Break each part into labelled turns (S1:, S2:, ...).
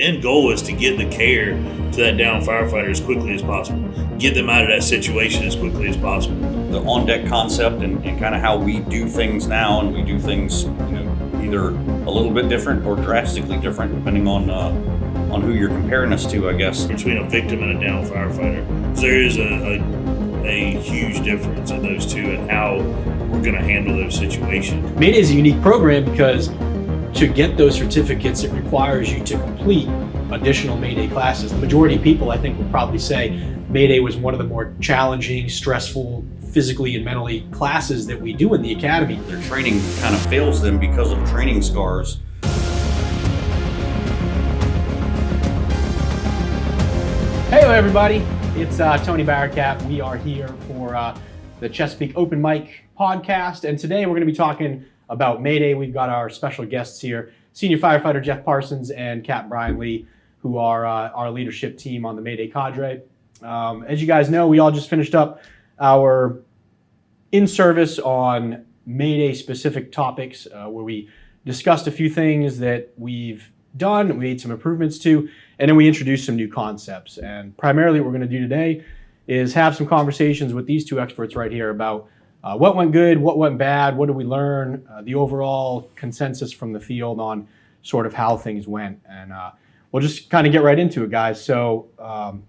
S1: end goal is to get the care to that down firefighter as quickly as possible, get them out of that situation as quickly as possible.
S2: The on-deck concept and kind of how we do things now, and we do things, either a little bit different or drastically different depending on who you're comparing us to, I guess.
S1: Between a victim and a down firefighter, so there is a huge difference in those two and how we're going to handle those situations.
S3: MAYDAY is a unique program because to get those certificates, it requires you to complete additional MAYDAY classes. The majority of people, I think, would probably say MAYDAY was one of the more challenging, stressful, physically and mentally classes that we do in the academy.
S2: Their training kind of fails them because of training scars.
S3: Hey everybody, it's Tony Barracat. We are here for the Chesapeake Open Mic podcast, and today we're going to be talking about MAYDAY. We've got our special guests here, Senior Firefighter Jeff Parsons and Cap Brian Lee, who are our leadership team on the MAYDAY cadre. As you guys know, we all just finished up our in-service on MAYDAY specific topics where we discussed a few things that we've done, we made some improvements to, and then we introduced some new concepts. And primarily what we're going to do today is have some conversations with these two experts right here about what went good, what went bad, what did we learn, the overall consensus from the field on sort of how things went. And we'll just kind of get right into it, guys. So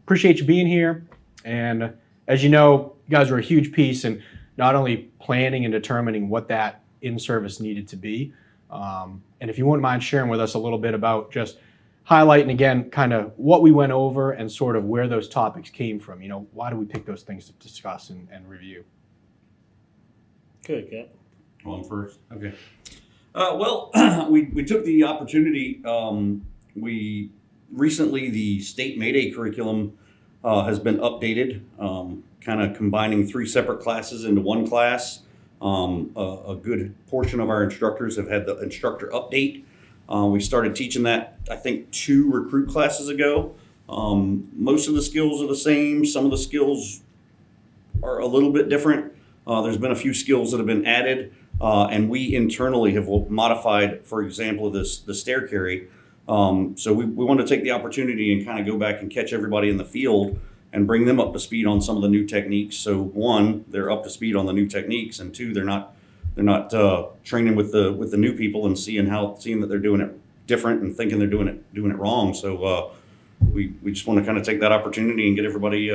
S3: appreciate you being here. And as you know, you guys were a huge piece in not only planning and determining what that in-service needed to be, and if you wouldn't mind sharing with us a little bit about just highlighting again kind of what we went over and sort of where those topics came from. Why do we pick those things to discuss and review?
S1: Good, Cap.
S2: On first. Okay. Well, we took the opportunity. We recently, the state MAYDAY curriculum has been updated, kind of combining 3 separate classes into one class. A good portion of our instructors have had the instructor update. We started teaching that, I think, 2 recruit classes ago. Most of the skills are the same. Some of the skills are a little bit different. There's been a few skills that have been added, and we internally have modified, for example, the stair carry. So we want to take the opportunity and kind of go back and catch everybody in the field and bring them up to speed on some of the new techniques. So 1, they're up to speed on the new techniques, and 2, they're not training with the new people and seeing that they're doing it different and thinking they're doing it wrong. So we just want to kind of take that opportunity and get everybody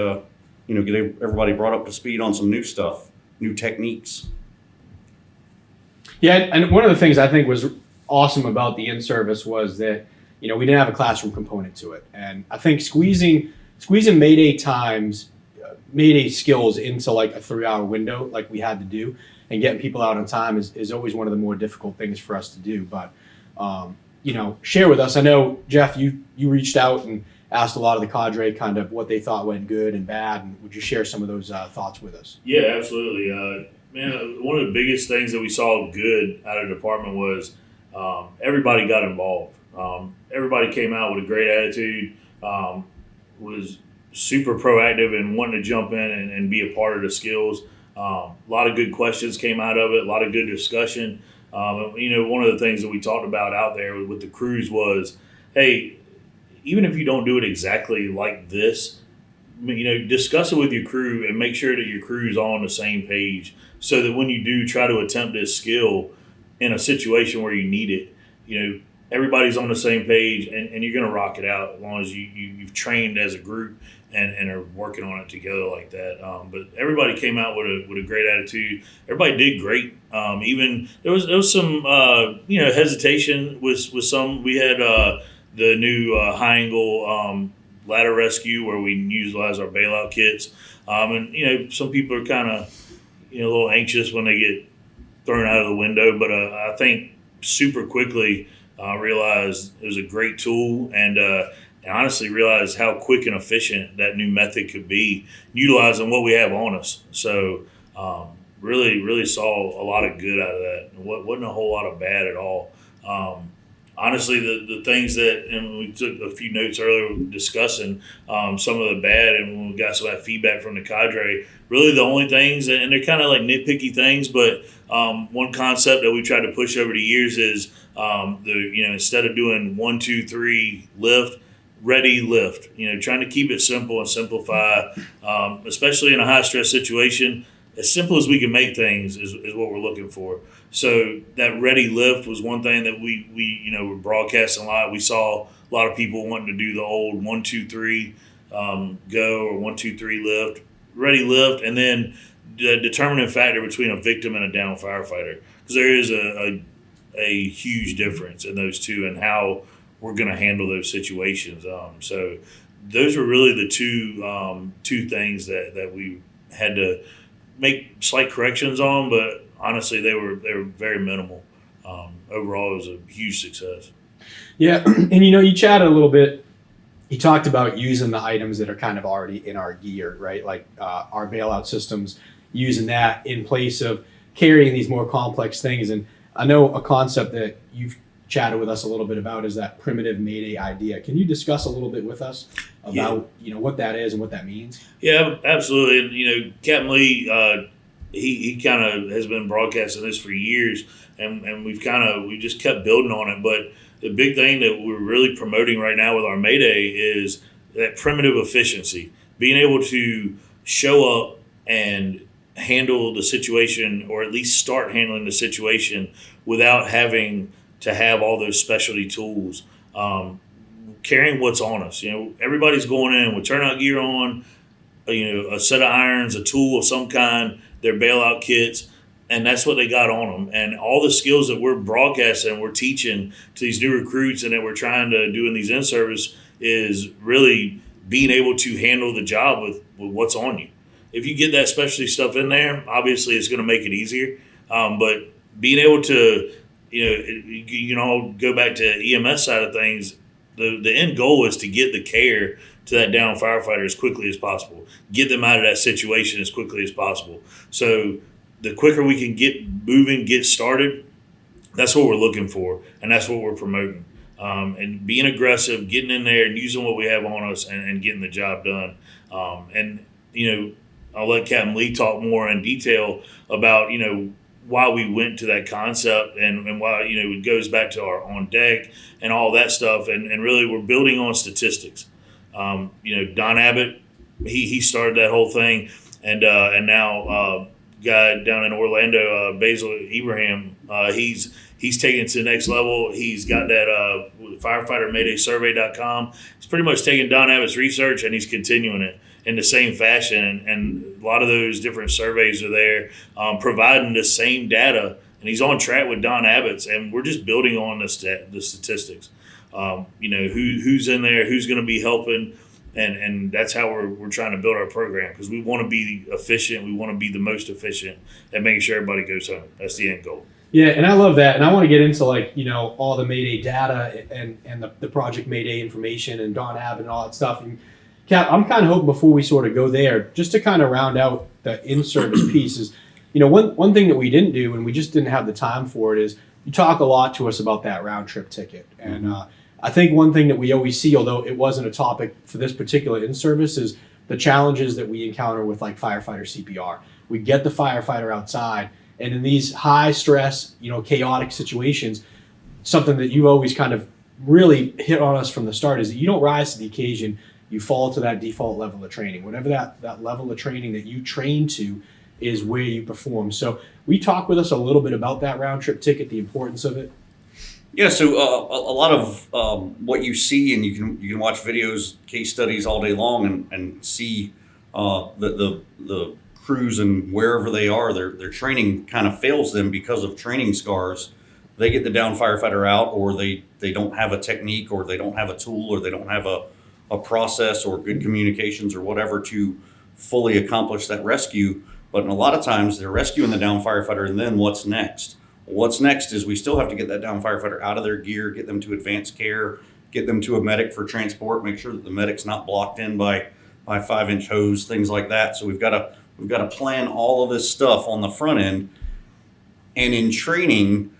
S2: everybody brought up to speed on some new stuff, new techniques.
S3: Yeah, and one of the things I think was awesome about the in-service was that we didn't have a classroom component to it, and I think squeezing MAYDAY times, MAYDAY skills into like a 3-hour window like we had to do, and getting people out on time is always one of the more difficult things for us to do. But share with us. I know, Jeff, you reached out and asked a lot of the cadre kind of what they thought went good and bad, and would you share some of those thoughts with us?
S1: Yeah, absolutely. Man, one of the biggest things that we saw good out of the department was everybody got involved. Everybody came out with a great attitude, was super proactive and wanting to jump in and be a part of the skills. A lot of good questions came out of it, a lot of good discussion. One of the things that we talked about out there with the crews was, hey, even if you don't do it exactly like this, discuss it with your crew and make sure that your crew is all on the same page so that when you do try to attempt this skill in a situation where you need it, everybody's on the same page and you're going to rock it out as long as you've trained as a group and are working on it together like that. But everybody came out with a great attitude. Everybody did great. Even there was some hesitation with some. We had the new high angle ladder rescue where we utilize our bailout kits. And some people are kind of a little anxious when they get thrown out of the window. But I think super quickly realized it was a great tool and honestly realized how quick and efficient that new method could be utilizing what we have on us. So really saw a lot of good out of that. It wasn't a whole lot of bad at all. Honestly, the things that, and we took a few notes earlier discussing some of the bad, and when we got some of that feedback from the cadre, really the only things, and they're kind of like nitpicky things, but one concept that we tried to push over the years is instead of doing 1, 2, 3 lift, ready, lift. Trying to keep it simple and simplify, especially in a high stress situation. As simple as we can make things is what we're looking for. So that ready lift was one thing that we were broadcasting a lot. We saw a lot of people wanting to do the old 1, 2, 3 go, or 1, 2, 3 lift, ready lift, and then the determining factor between a victim and a down firefighter, because there is a huge difference in those two and how we're going to handle those situations. So those were really the two things that we had to make slight corrections on, but honestly, they were very minimal. Overall, it was a huge success.
S3: Yeah, and you chatted a little bit. You talked about using the items that are kind of already in our gear, right? Like our bailout systems, using that in place of carrying these more complex things. And I know a concept that you've chatted with us a little bit about is that primitive Mayday idea. Can you discuss a little bit with us about what that is and what that means?
S1: Yeah, absolutely. And Captain Lee, he kind of has been broadcasting this for years, and we just kept building on it. But the big thing that we're really promoting right now with our Mayday is that primitive efficiency, being able to show up and handle the situation, or at least start handling the situation without having to have all those specialty tools, carrying what's on us. Everybody's going in with turnout gear on, a set of irons, a tool of some kind, their bailout kits, and that's what they got on them. And all the skills that we're broadcasting, we're teaching to these new recruits, and that we're trying to do in these in-service is really being able to handle the job with what's on you. If you get that specialty stuff in there, obviously it's going to make it easier. But being able to, go back to EMS side of things, the end goal is to get the care to that down firefighter as quickly as possible, get them out of that situation as quickly as possible. So the quicker we can get moving, get started, that's what we're looking for, and that's what we're promoting. And being aggressive, getting in there and using what we have on us, and getting the job done. I'll let Captain Lee talk more in detail about, why we went to that concept and why, it goes back to our on deck and all that stuff. And really we're building on statistics. Don Abbott, he started that whole thing. And now guy down in Orlando, Basil Ibrahim, he's taking it to the next level. He's got that firefightermaydaysurvey.com. He's pretty much taking Don Abbott's research and he's continuing it in the same fashion. And a lot of those different surveys are there, providing the same data. And he's on track with Don Abbott's, and we're just building on the statistics. Who's in there, who's going to be helping. And that's how we're trying to build our program, because we want to be efficient. We want to be the most efficient at making sure everybody goes home. That's the end goal.
S3: Yeah, and I love that. And I want to get into all the Mayday data and the Project Mayday information and Don Abbott and all that stuff. And Cap, I'm kind of hoping before we sort of go there, just to kind of round out the in-service pieces. One thing that we didn't do, and we just didn't have the time for it, is you talk a lot to us about that round trip ticket. And I think one thing that we always see, although it wasn't a topic for this particular in-service, is the challenges that we encounter with firefighter CPR. We get the firefighter outside, and in these high stress, chaotic situations, something that you've always kind of really hit on us from the start is that you don't rise to the occasion. You fall to that default level of training. Whatever that level of training that you train to is where you perform. So we talk with us a little bit about that round trip ticket, the importance of it.
S2: Yeah, so a lot of what you see, and you can watch videos, case studies all day long, and see the crews and wherever they are, their training kind of fails them because of training scars. They get the down firefighter out, or they don't have a technique, or they don't have a tool, or they don't have a process or good communications or whatever to fully accomplish that rescue. But in a lot of times they're rescuing the down firefighter, and then what's next? What's next is we still have to get that down firefighter out of their gear, get them to advanced care, get them to a medic for transport, make sure that the medic's not blocked in by 5-inch hose, things like that. So we've got to plan all of this stuff on the front end. And in training,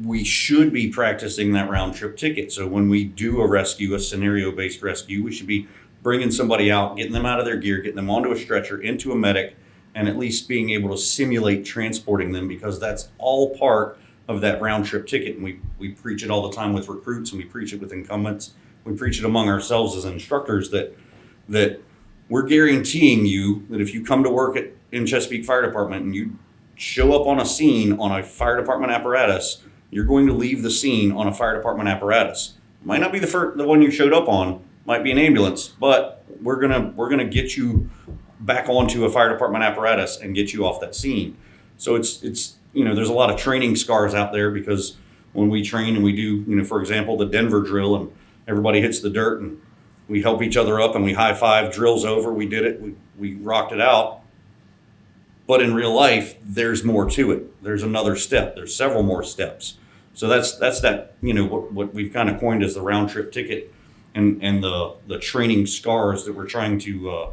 S2: we should be practicing that round trip ticket. So when we do a rescue, a scenario-based rescue, we should be bringing somebody out, getting them out of their gear, getting them onto a stretcher, into a medic, and at least being able to simulate transporting them, because that's all part of that round trip ticket. And we preach it all the time with recruits, and we preach it with incumbents. preach it among ourselves as instructors that we're guaranteeing you that if you come to work in Chesapeake Fire Department and you show up on a scene on a fire department apparatus, you're going to leave the scene on a fire department apparatus. Might not be the one you showed up on, might be an ambulance, but we're gonna get you back onto a fire department apparatus and get you off that scene. So it's there's a lot of training scars out there, because when we train and we do, for example, the Denver drill, and everybody hits the dirt and we help each other up and we high five, drill's over, we did it, we rocked it out. But in real life, there's more to it. There's another step. There's several more steps. So that's that, what we've kind of coined as the round trip ticket, and the training scars that we're trying to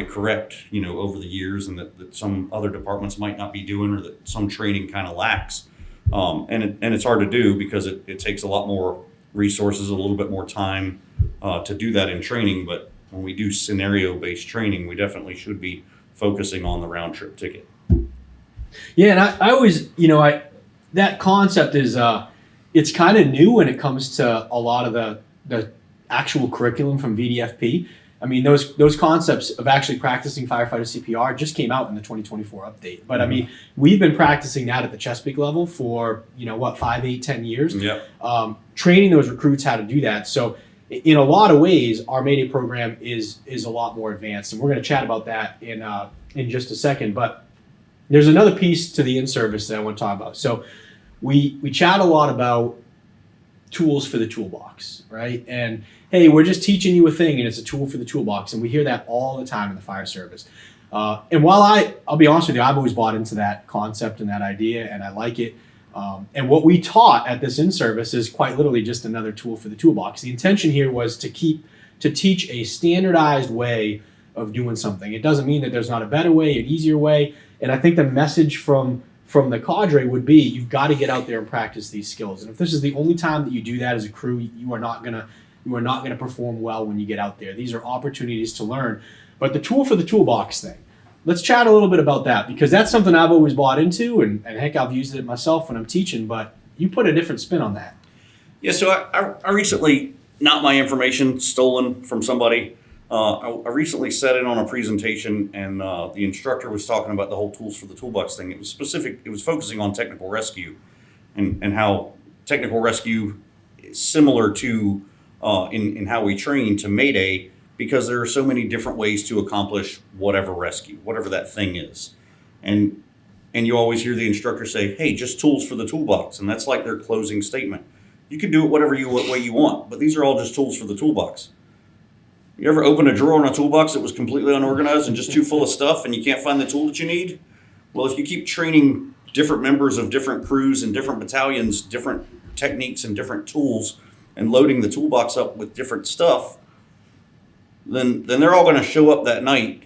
S2: correct, over the years, and that some other departments might not be doing, or that some training kind of lacks. And it's hard to do because it takes a lot more resources, a little bit more time to do that in training. But when we do scenario-based training, we definitely should be focusing on the round trip ticket.
S3: Yeah, and I always, that concept is, it's kind of new when it comes to a lot of the actual curriculum from VDFP. I mean, those concepts of actually practicing firefighter CPR just came out in the 2024 update. But I mean, we've been practicing that at the Chesapeake level for, 5, 8, 10 years.
S2: Yep.
S3: Training those recruits how to do that. So in a lot of ways, our MAYDAY program is a lot more advanced. And we're going to chat about that in just a second. But there's another piece to the in-service that I want to talk about. So we chat a lot about tools for the toolbox, right? And hey, we're just teaching you a thing and it's a tool for the toolbox. And we hear that all the time in the fire service. And while I'll be honest with you, I've always bought into that concept and that idea, and I like it. And what we taught at this in-service is quite literally just another tool for the toolbox. The intention here was to teach a standardized way of doing something. It doesn't mean that there's not a better way, an easier way. And I think the message from the cadre would be, you've got to get out there and practice these skills. And if this is the only time that you do that as a crew, you are not gonna perform well when you get out there. These are opportunities to learn. But the tool for the toolbox thing, let's chat a little bit about that, because that's something I've always bought into, and heck, I've used it myself when I'm teaching, but you put a different spin on that.
S2: Yeah, so I recently, not my information stolen from somebody, I recently set it on a presentation, and the instructor was talking about the whole tools for the toolbox thing. It was focusing on technical rescue, and how technical rescue is similar to in how we train to MAYDAY, because there are so many different ways to accomplish whatever rescue, whatever that thing is. And you always hear the instructor say, hey, just tools for the toolbox. And that's like their closing statement. You can do it whatever way you want, but these are all just tools for the toolbox. You ever open a drawer in a toolbox that was completely unorganized and just too full of stuff, and you can't find the tool that you need? Well, if you keep training different members of different crews and different battalions, different techniques and different tools, and loading the toolbox up with different stuff, then they're all going to show up that night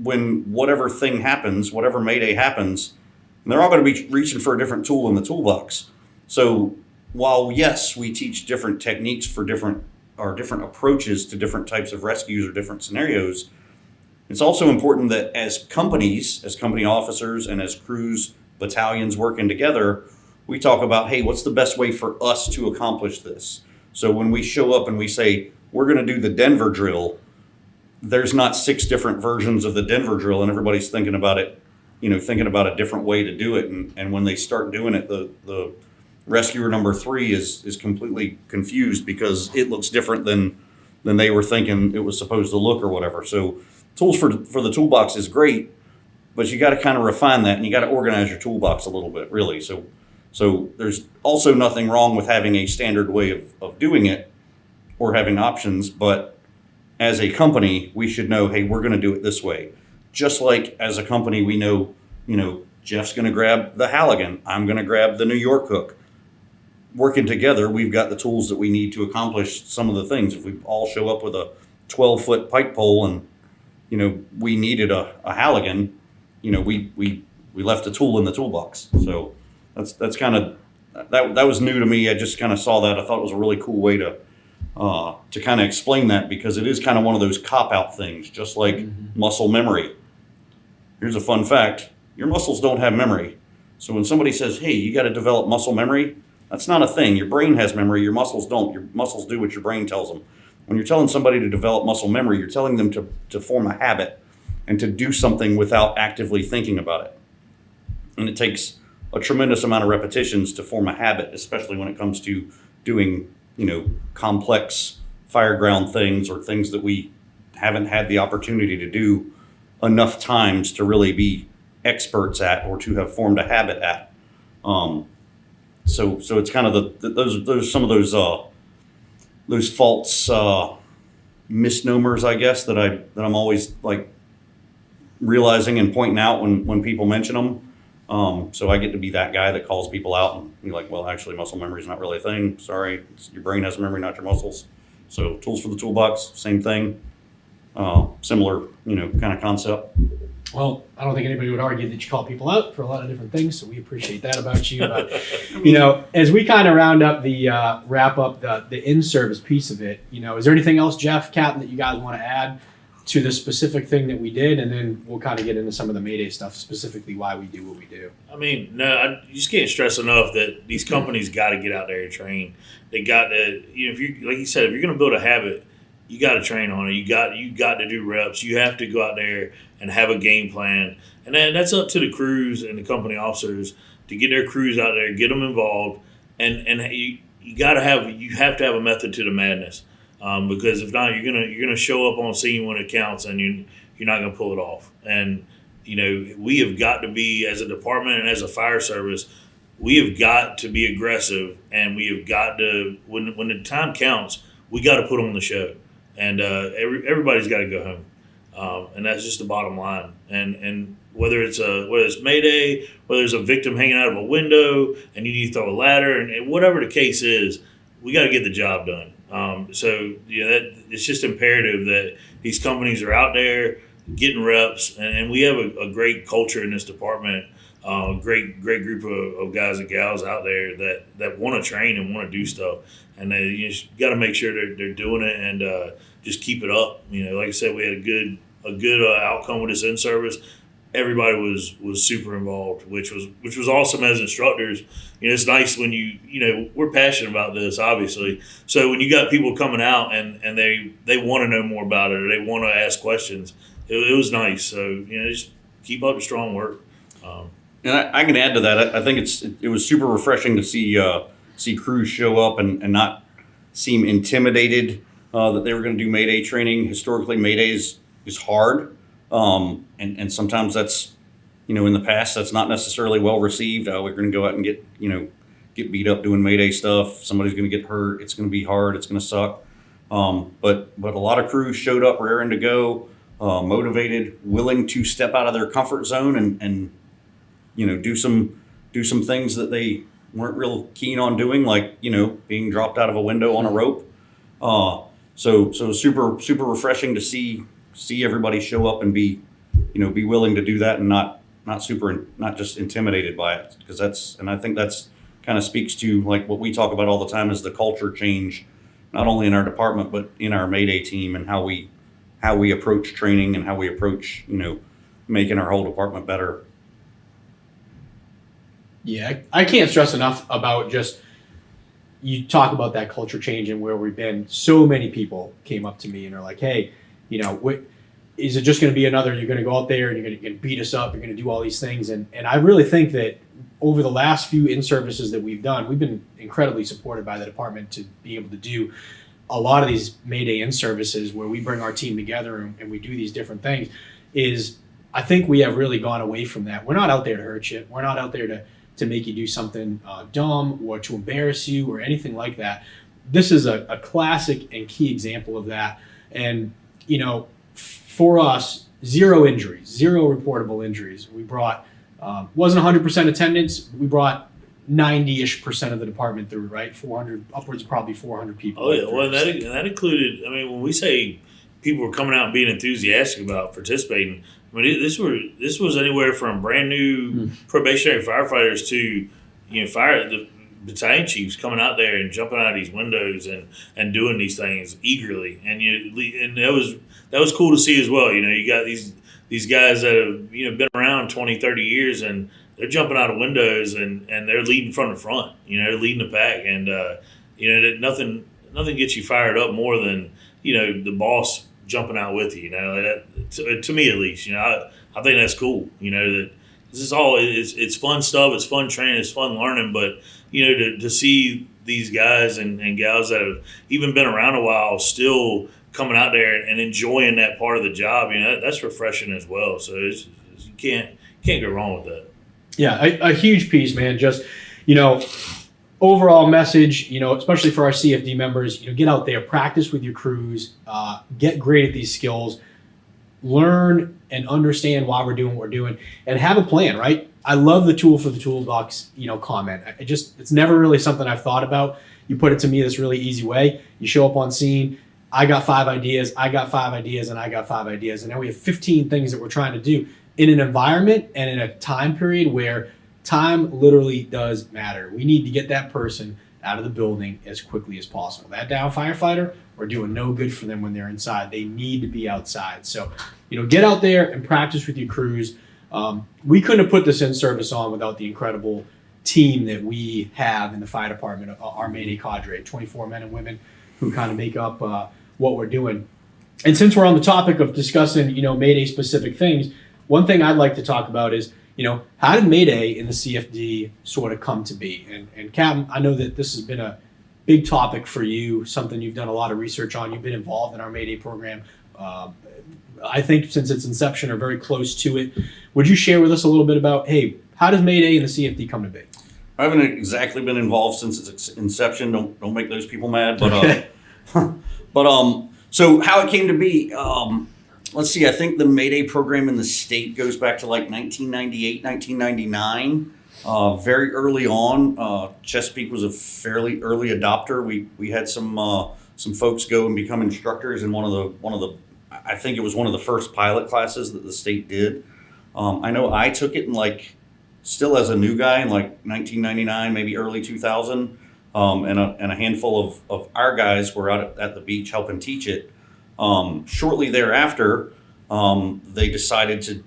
S2: when whatever thing happens, whatever MAYDAY happens, and they're all going to be reaching for a different tool in the toolbox. So while, yes, we teach different techniques for different approaches to different types of rescues or different scenarios, it's also important that as companies, as company officers, and as crews, battalions working together, we talk about, hey, what's the best way for us to accomplish this? So when we show up and we say, we're going to do the Denver drill, there's not 6 different versions of the Denver drill, and everybody's thinking about it, thinking about a different way to do it. And when they start doing it, the rescuer number 3 is completely confused because it looks different than they were thinking it was supposed to look or whatever. So tools for the toolbox is great, but you got to kind of refine that, and you got to organize your toolbox a little bit, really. So there's also nothing wrong with having a standard way of doing it or having options, but as a company, we should know, hey, we're going to do it this way. Just like as a company, we know, Jeff's going to grab the Halligan, I'm going to grab the New York hook. Working together, we've got the tools that we need to accomplish some of the things. If we all show up with a 12-foot pike pole and, we needed a Halligan, we left a tool in the toolbox. So that's kind of, that was new to me. I just kind of saw that. I thought it was a really cool way to kind of explain that, because it is kind of one of those cop-out things, just like muscle memory. Here's a fun fact. Your muscles don't have memory. So when somebody says, hey, you got to develop muscle memory, That's not a thing. Your brain has memory. Your muscles don't. Your muscles do what your brain tells them. When you're telling somebody to develop muscle memory, you're telling them to form a habit and to do something without actively thinking about it. And it takes a tremendous amount of repetitions to form a habit, especially when it comes to doing, complex fireground things or things that we haven't had the opportunity to do enough times to really be experts at or to have formed a habit at. So it's kind of those some of those false misnomers, I guess, that I'm always like realizing and pointing out when people mention them. So I get to be that guy that calls people out and be like, well, actually, muscle memory is not really a thing. Sorry, your brain has memory, not your muscles. So tools for the toolbox, same thing. Similar, kind of concept.
S3: Well, I don't think anybody would argue that you call people out for a lot of different things, so we appreciate that about you. But, as we kind of wrap up the in-service piece of it, is there anything else, Jeff, Captain, that you guys want to add to the specific thing that we did? And then we'll kind of get into some of the Mayday stuff, specifically why we do what we do.
S1: I mean, no, you just can't stress enough that these companies got to get out there and train. They got to, if you like you said, if you're going to build a habit, you got to train on it. You got to do reps. You have to go out there and have a game plan. And then that's up to the crews and the company officers to get their crews out there, get them involved, and you have to have a method to the madness. Because if not, you're gonna show up on scene when it counts, and you're not gonna pull it off. And we have got to be, as a department and as a fire service, we have got to be aggressive, and we have got to, when the time counts, we got to put on the show, and everybody's got to go home, and that's just the bottom line. And whether it's Mayday, whether there's a victim hanging out of a window and you need to throw a ladder, and whatever the case is, we got to get the job done. It's just imperative that these companies are out there getting reps, and we have a great culture in this department. Great group of guys and gals out there that want to train and want to do stuff, and you just got to make sure they're doing it and just keep it up. Like I said, we had a good outcome with this in service. Everybody was super involved, which was awesome as instructors. It's nice when we're passionate about this, obviously. So when you got people coming out and they want to know more about it, or they want to ask questions, it was nice. So just keep up the strong work.
S2: And I can add to that. I think it was super refreshing to see crews show up and not seem intimidated that they were going to do Mayday training. Historically, Mayday is hard. And sometimes that's, in the past, that's not necessarily well received. We're going to go out and get beat up doing Mayday stuff. Somebody's going to get hurt. It's going to be hard. It's going to suck. But a lot of crews showed up raring to go, motivated, willing to step out of their comfort zone and do some things that they weren't real keen on doing, like, being dropped out of a window on a rope. So it was super, super refreshing to see everybody show up and be willing to do that and not just intimidated by it, because I think that's kind of speaks to like what we talk about all the time, is the culture change, not only in our department but in our Mayday team, and how we approach training and how we approach making our whole department better.
S3: Yeah, I can't stress enough about just, you talk about that culture change and where we've been. So many people came up to me and are like, hey, is it just going to be you're going to go out there and you're going to beat us up, you're going to do all these things. And I really think that over the last few in-services that we've done, we've been incredibly supported by the department to be able to do a lot of these Mayday in-services where we bring our team together and we do these different things. I think we have really gone away from that. We're not out there to hurt you. We're not out there to make you do something dumb or to embarrass you or anything like that. This is a classic and key example of that. And, for us, zero injuries, zero reportable injuries. We brought, wasn't 100% attendance. We brought 90-ish% of the department through, right? 400, upwards of probably 400 people.
S1: Oh, yeah. Well, that included, when we say people were coming out and being enthusiastic about participating, this was anywhere from brand new probationary firefighters to, the battalion chiefs coming out there and jumping out of these windows and doing these things eagerly, and that was cool to see as well. You got these guys that have been around 20, 30 years and they're jumping out of windows and they're leading from the front. They're leading the pack, and nothing gets you fired up more than the boss jumping out with you. To me at least. I think that's cool. That this is all it's fun stuff. It's fun training. It's fun learning. But to see these guys and gals that have even been around a while still coming out there and enjoying that part of the job, that's refreshing as well. So you can't go wrong with that.
S3: Yeah, a huge piece, man. Just overall message, especially for our CFD members, get out there, practice with your crews, get great at these skills, learn and understand why we're doing what we're doing, and have a plan, right? I love the tool for the toolbox, comment. It's never really something I've thought about. You put it to me this really easy way. You show up on scene. I got 5 ideas. I got 5 ideas, and I got 5 ideas, and now we have 15 things that we're trying to do in an environment and in a time period where time literally does matter. We need to get that person out of the building as quickly as possible. That down firefighter, we're doing no good for them when they're inside. They need to be outside. So, get out there and practice with your crews. We couldn't have put this in-service on without the incredible team that we have in the fire department, our Mayday cadre, 24 men and women who kind of make up what we're doing. And since we're on the topic of discussing, Mayday specific things, one thing I'd like to talk about is, how did Mayday in the CFD sort of come to be? And Captain, I know that this has been a big topic for you, something you've done a lot of research on. You've been involved in our Mayday program. I think since its inception or very close to it. Would you share with us a little bit about, hey, how does Mayday and the CFD come to be?
S2: I haven't exactly been involved since its inception. Don't make those people mad. But
S3: Okay.
S2: So how it came to be, let's see, I think the Mayday program in the state goes back to like 1998, 1999. Very early on, Chesapeake was a fairly early adopter. We had some folks go and become instructors in one of the I think it was one of the first pilot classes that the state did. I know I took it still as a new guy in 1999, maybe early 2000. And a handful of our guys were out at the beach helping teach it. Shortly thereafter, they decided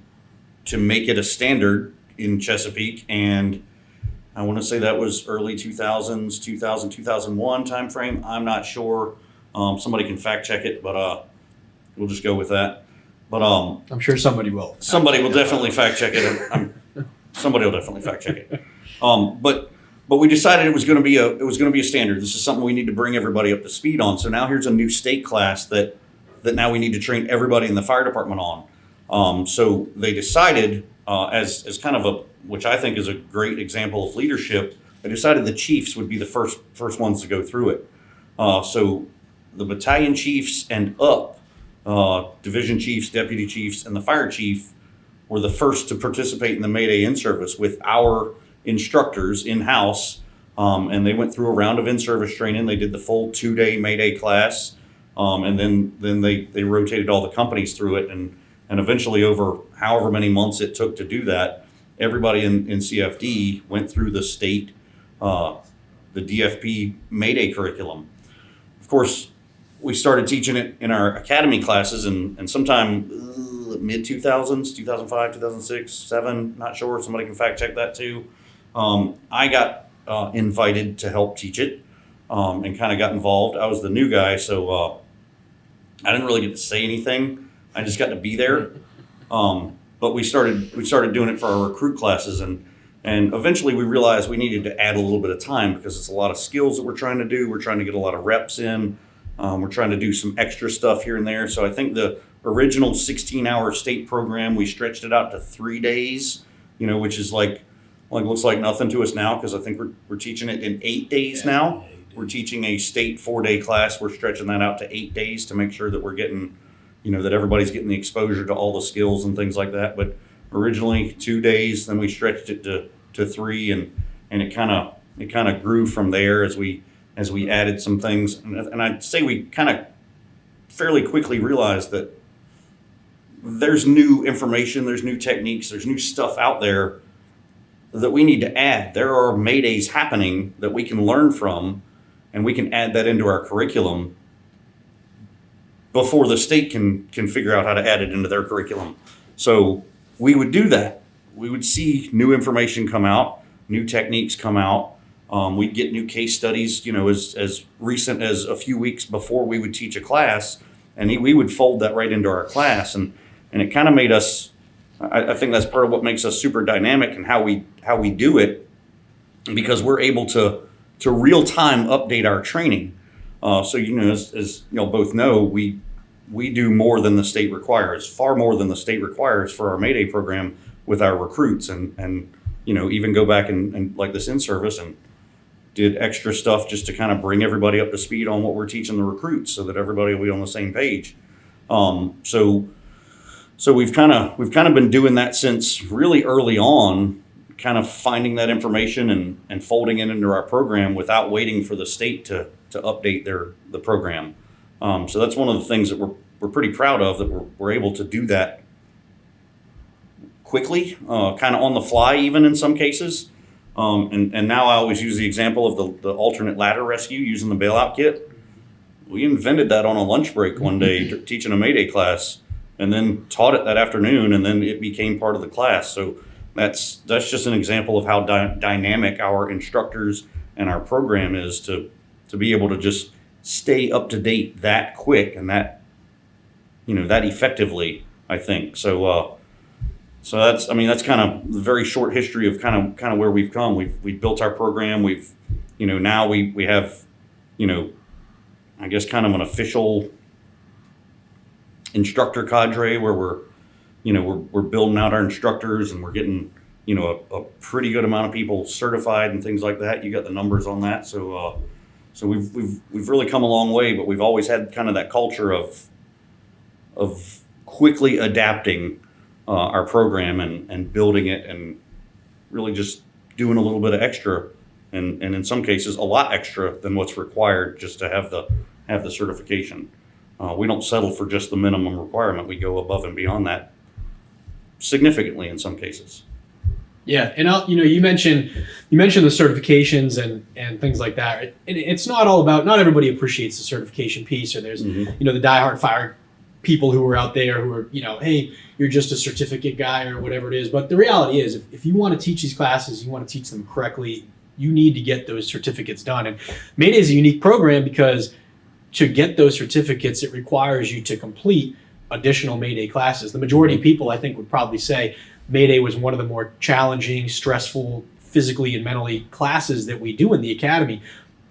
S2: to make it a standard in Chesapeake, and I want to say that was early 2000s, 2001 timeframe. I'm not sure. Somebody can fact check it, but we'll just go with that. But
S3: I'm sure somebody will.
S2: Somebody will definitely fact check it. Somebody will definitely fact check it. But we decided it was going to be a standard. This is something we need to bring everybody up to speed on. So now here's a new state class that now we need to train everybody in the fire department on. So they decided, as kind of which I think is a great example of leadership, they decided the chiefs would be the first ones to go through it. So the battalion chiefs and up, division chiefs, deputy chiefs, and the fire chief were the first to participate in the Mayday in-service with our instructors in-house, and they went through a round of in-service training. They did the full 2-day Mayday class, and then they rotated all the companies through it, and eventually over however many months it took to do that, everybody in CFD went through the state, the DFP Mayday curriculum. Of course, we started teaching it in our academy classes, and sometime mid-2000s, 2005, 2006, 2007, not sure. Somebody can fact check that too. I got invited to help teach it, and kind of got involved. I was the new guy, so I didn't really get to say anything. I just got to be there. But we started doing it for our recruit classes, and eventually we realized we needed to add a little bit of time because it's a lot of skills that we're trying to do. We're trying to get a lot of reps in. We're trying to do some extra stuff here and there. So I think the original 16-hour state program, we stretched it out to 3 days, which is looks like nothing to us now because I think we're teaching it in 8 days now. We're teaching a state 4-day class. We're stretching that out to 8 days to make sure that we're getting, that everybody's getting the exposure to all the skills and things like that. But originally 2 days, then we stretched it to 3, and it kind of grew from there as we added some things. And I'd say we kind of fairly quickly realized that there's new information, there's new techniques, there's new stuff out there that we need to add. There are Maydays happening that we can learn from, and we can add that into our curriculum before the state can figure out how to add it into their curriculum. So we would do that. we would see new information come out, new techniques come out. We'd get new case studies, as recent as a few weeks before we would teach a class, and we would fold that right into our class, and it kind of made us. I think that's part of what makes us super dynamic and how we do it, because we're able to real time update our training. So as both know, we do more than the state requires, far more than the state requires for our Mayday program with our recruits, and even go back and like this in-service and did extra stuff just to kind of bring everybody up to speed on what we're teaching the recruits, so that everybody will be on the same page. So we've kind of been doing that since really early on, kind of finding that information and folding it into our program without waiting for the state to update the program. So that's one of the things that we're pretty proud of, that we're able to do that quickly, kind of on the fly, even in some cases. And now I always use the example of the alternate ladder rescue using the bailout kit. We invented that on a lunch break one day, teaching a Mayday class, and then taught it that afternoon, and then it became part of the class. So that's just an example of how dynamic our instructors and our program is to be able to just stay up to date that quick and that effectively, I think. So that's kind of the very short history of kind of where we've come. We've built our program. We've now we have I guess kind of an official instructor cadre where we're building out our instructors, and we're getting a pretty good amount of people certified and things like that. You got the numbers on that. So we've really come a long way, but we've always had kind of that culture of quickly adapting our program and building it, and really just doing a little bit of extra, and in some cases a lot extra than what's required just to have the certification. We don't settle for just the minimum requirement. We go above and beyond that significantly in some cases.
S3: Yeah, and you mentioned the certifications and things like that. And it's not all about. Not everybody appreciates the certification piece, or there's the diehard fire people who are out there who are hey, you're just a certificate guy or whatever it is. But the reality is, if you want to teach these classes, you want to teach them correctly, you need to get those certificates done. And Mayday is a unique program because to get those certificates, it requires you to complete additional Mayday classes. The majority of people, I think, would probably say Mayday was one of the more challenging, stressful, physically and mentally classes that we do in the academy.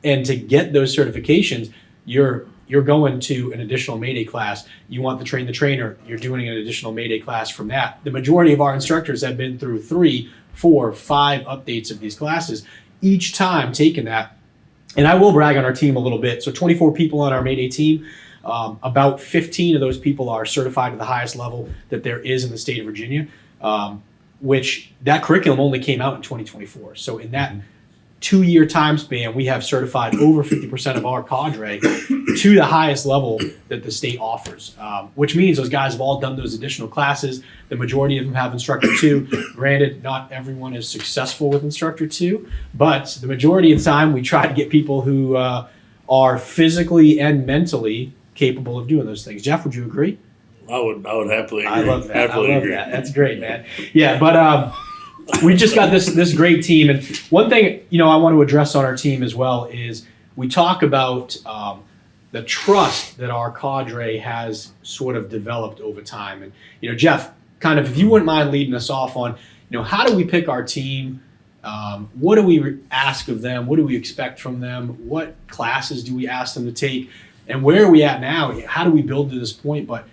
S3: And to get those certifications, you're going to an additional Mayday class. You want to train the trainer, you're doing an additional Mayday class from that. The majority of our instructors have been through 3, 4, 5 updates of these classes, each time taking that. And I will brag on our team a little bit. So 24 people on our Mayday team, about 15 of those people are certified to the highest level that there is in the state of Virginia, which that curriculum only came out in 2024. So in that 2-year time span, we have certified over 50% of our cadre to the highest level that the state offers, which means those guys have all done those additional classes. The majority of them have Instructor 2. Granted, not everyone is successful with Instructor 2, but the majority of the time we try to get people who are physically and mentally capable of doing those things. Jeff, would you agree?
S1: I would happily agree.
S3: I love that.
S1: Happily
S3: I love
S1: agree.
S3: that. That's great, man. Yeah, but we just got this great team, and one thing I want to address on our team as well is we talk about the trust that our cadre has sort of developed over time. And Jeff, kind of, if you wouldn't mind leading us off on how do we pick our team? What do we ask of them? What do we expect from them? What classes do we ask them to take? And where are we at now? How do we build to this point? But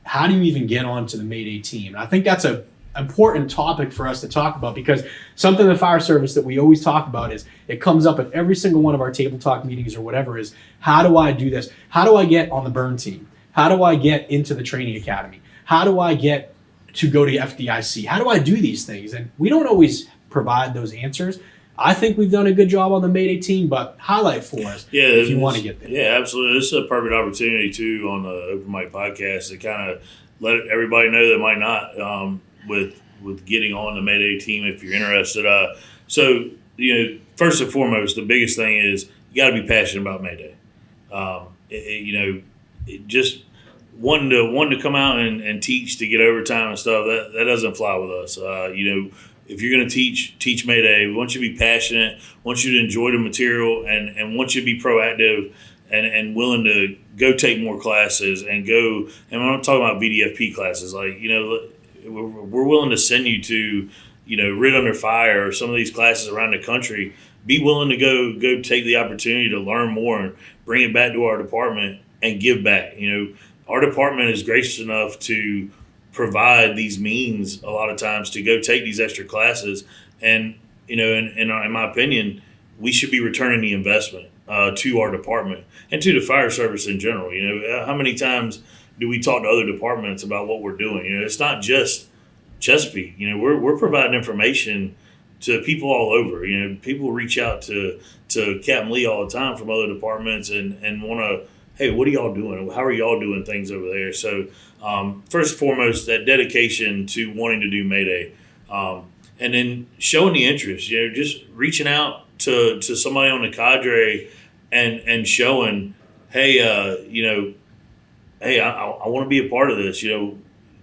S3: how do you even get onto the Mayday team? And I think that's an important topic for us to talk about, because something in the fire service that we always talk about is it comes up at every single one of our table talk meetings or whatever is, how do I do this? How do I get on the burn team? How do I get into the training academy? How do I get to go to FDIC? How do I do these things? And we don't always provide those answers. I think we've done a good job on the Mayday team, but highlight for us if you want to get there.
S1: Yeah, absolutely. This is a perfect opportunity, too, on the Open Mic podcast to kind of let everybody know that might not with getting on the Mayday team if you're interested. So, first and foremost, the biggest thing is you got to be passionate about Mayday. wanting to come out and teach to get overtime and stuff, that doesn't fly with us. If you're going to teach Mayday, we want you to be passionate, want you to enjoy the material, and want you to be proactive and willing to go take more classes and go. And I'm not talking about VDFP classes. Like, we're willing to send you to, Rid Under Fire or some of these classes around the country. Be willing to go take the opportunity to learn more and bring it back to our department and give back. Our department is gracious enough to provide these means a lot of times to go take these extra classes, and in my opinion, we should be returning the investment to our department and to the fire service in general. How many times do we talk to other departments about what we're doing? It's not just Chesapeake. We're providing information to people all over. People reach out to Captain Lee all the time from other departments and want to, hey, what are y'all doing? How are y'all doing things over there? So first and foremost, that dedication to wanting to do Mayday, and then showing the interest. Just reaching out to somebody on the cadre and showing, hey, hey, I want to be a part of this.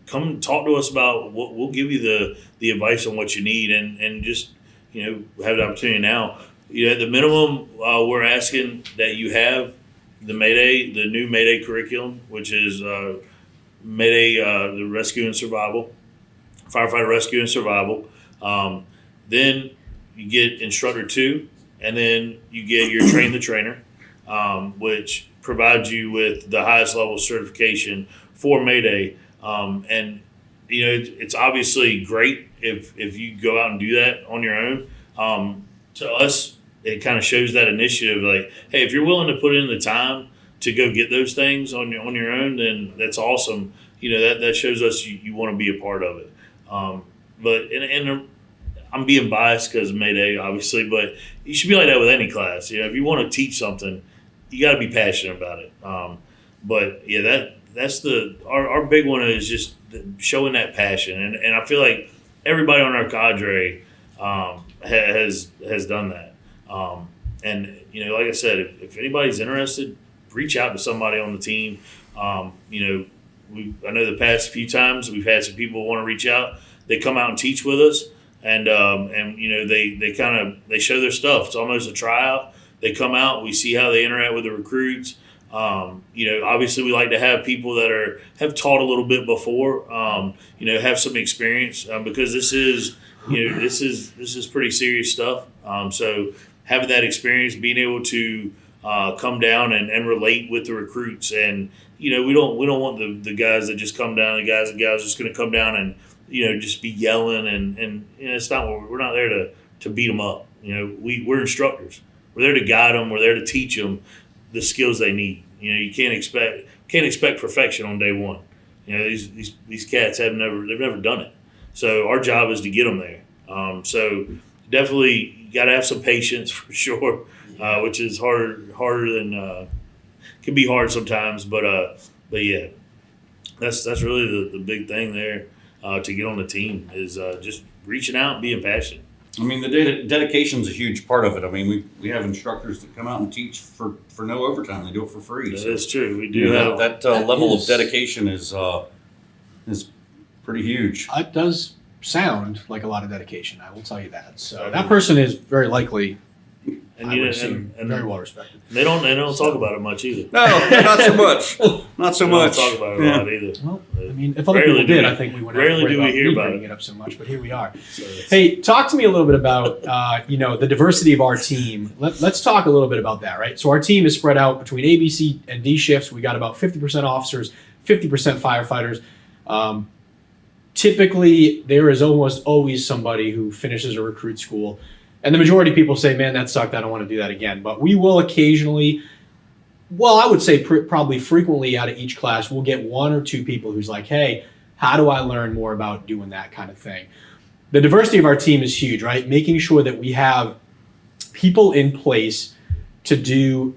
S1: Come talk to us about what we'll give you the advice on what you need, and just have the opportunity now. At the minimum, we're asking that you have the new Mayday curriculum, which is Mayday, the rescue and survival, firefighter rescue and survival. Then you get instructor 2, and then you get your train the trainer, which provides you with the highest level certification for Mayday. And it's obviously great if you go out and do that on your own. To us, it kind of shows that initiative. Like, hey, if you're willing to put in the time to go get those things on your own, then that's awesome. That shows us you want to be a part of it. But I'm being biased because of Mayday, obviously, but you should be like that with any class. If you want to teach something, you got to be passionate about it. But yeah, that's our big one is just showing that passion, and I feel like everybody on our cadre has done that. And like I said, if anybody's interested, reach out to somebody on the team. I know the past few times we've had some people want to reach out. They come out and teach with us, and they show their stuff. It's almost a tryout. They come out, we see how they interact with the recruits. Obviously we like to have people that have taught a little bit before, have some experience, because this is pretty serious stuff. So having that experience, being able to come down and relate with the recruits, and we don't want the guys that just come down, the guys and gals just going to come down and just be yelling, and it's not what we're not there to beat them up. We're instructors. We're there to guide them. We're there to teach them the skills they need. You can't expect perfection on day one. These cats they've never done it. So our job is to get them there. So definitely you got to have some patience for sure, which is harder than can be hard sometimes. But yeah, that's really the big thing there to get on the team is just reaching out and being passionate.
S2: I mean, the dedication is a huge part of it. I mean, we have instructors that come out and teach for no overtime. They do it for free.
S1: That is true. We do have
S2: that level of dedication is pretty huge.
S3: It does sound like a lot of dedication. I will tell you that. So that person is very likely, and very well respected.
S1: They don't talk about it much either.
S2: No, not so much. Not so much.
S1: Don't talk about it a lot either.
S3: Well, I mean, if other people did, I think we wouldn't have to worry about bringing it up so much. But here we are. Hey, talk to me a little bit about the diversity of our team. Let's talk a little bit about that, right? So our team is spread out between A, B, C, and D shifts. We got about 50% officers, 50% firefighters. Typically, there is almost always somebody who finishes a recruit school. And the majority of people say, man, that sucked. I don't want to do that again. But we will occasionally, I would say probably frequently out of each class, we'll get one or two people who's like, hey, how do I learn more about doing that kind of thing? The diversity of our team is huge, right? Making sure that we have people in place to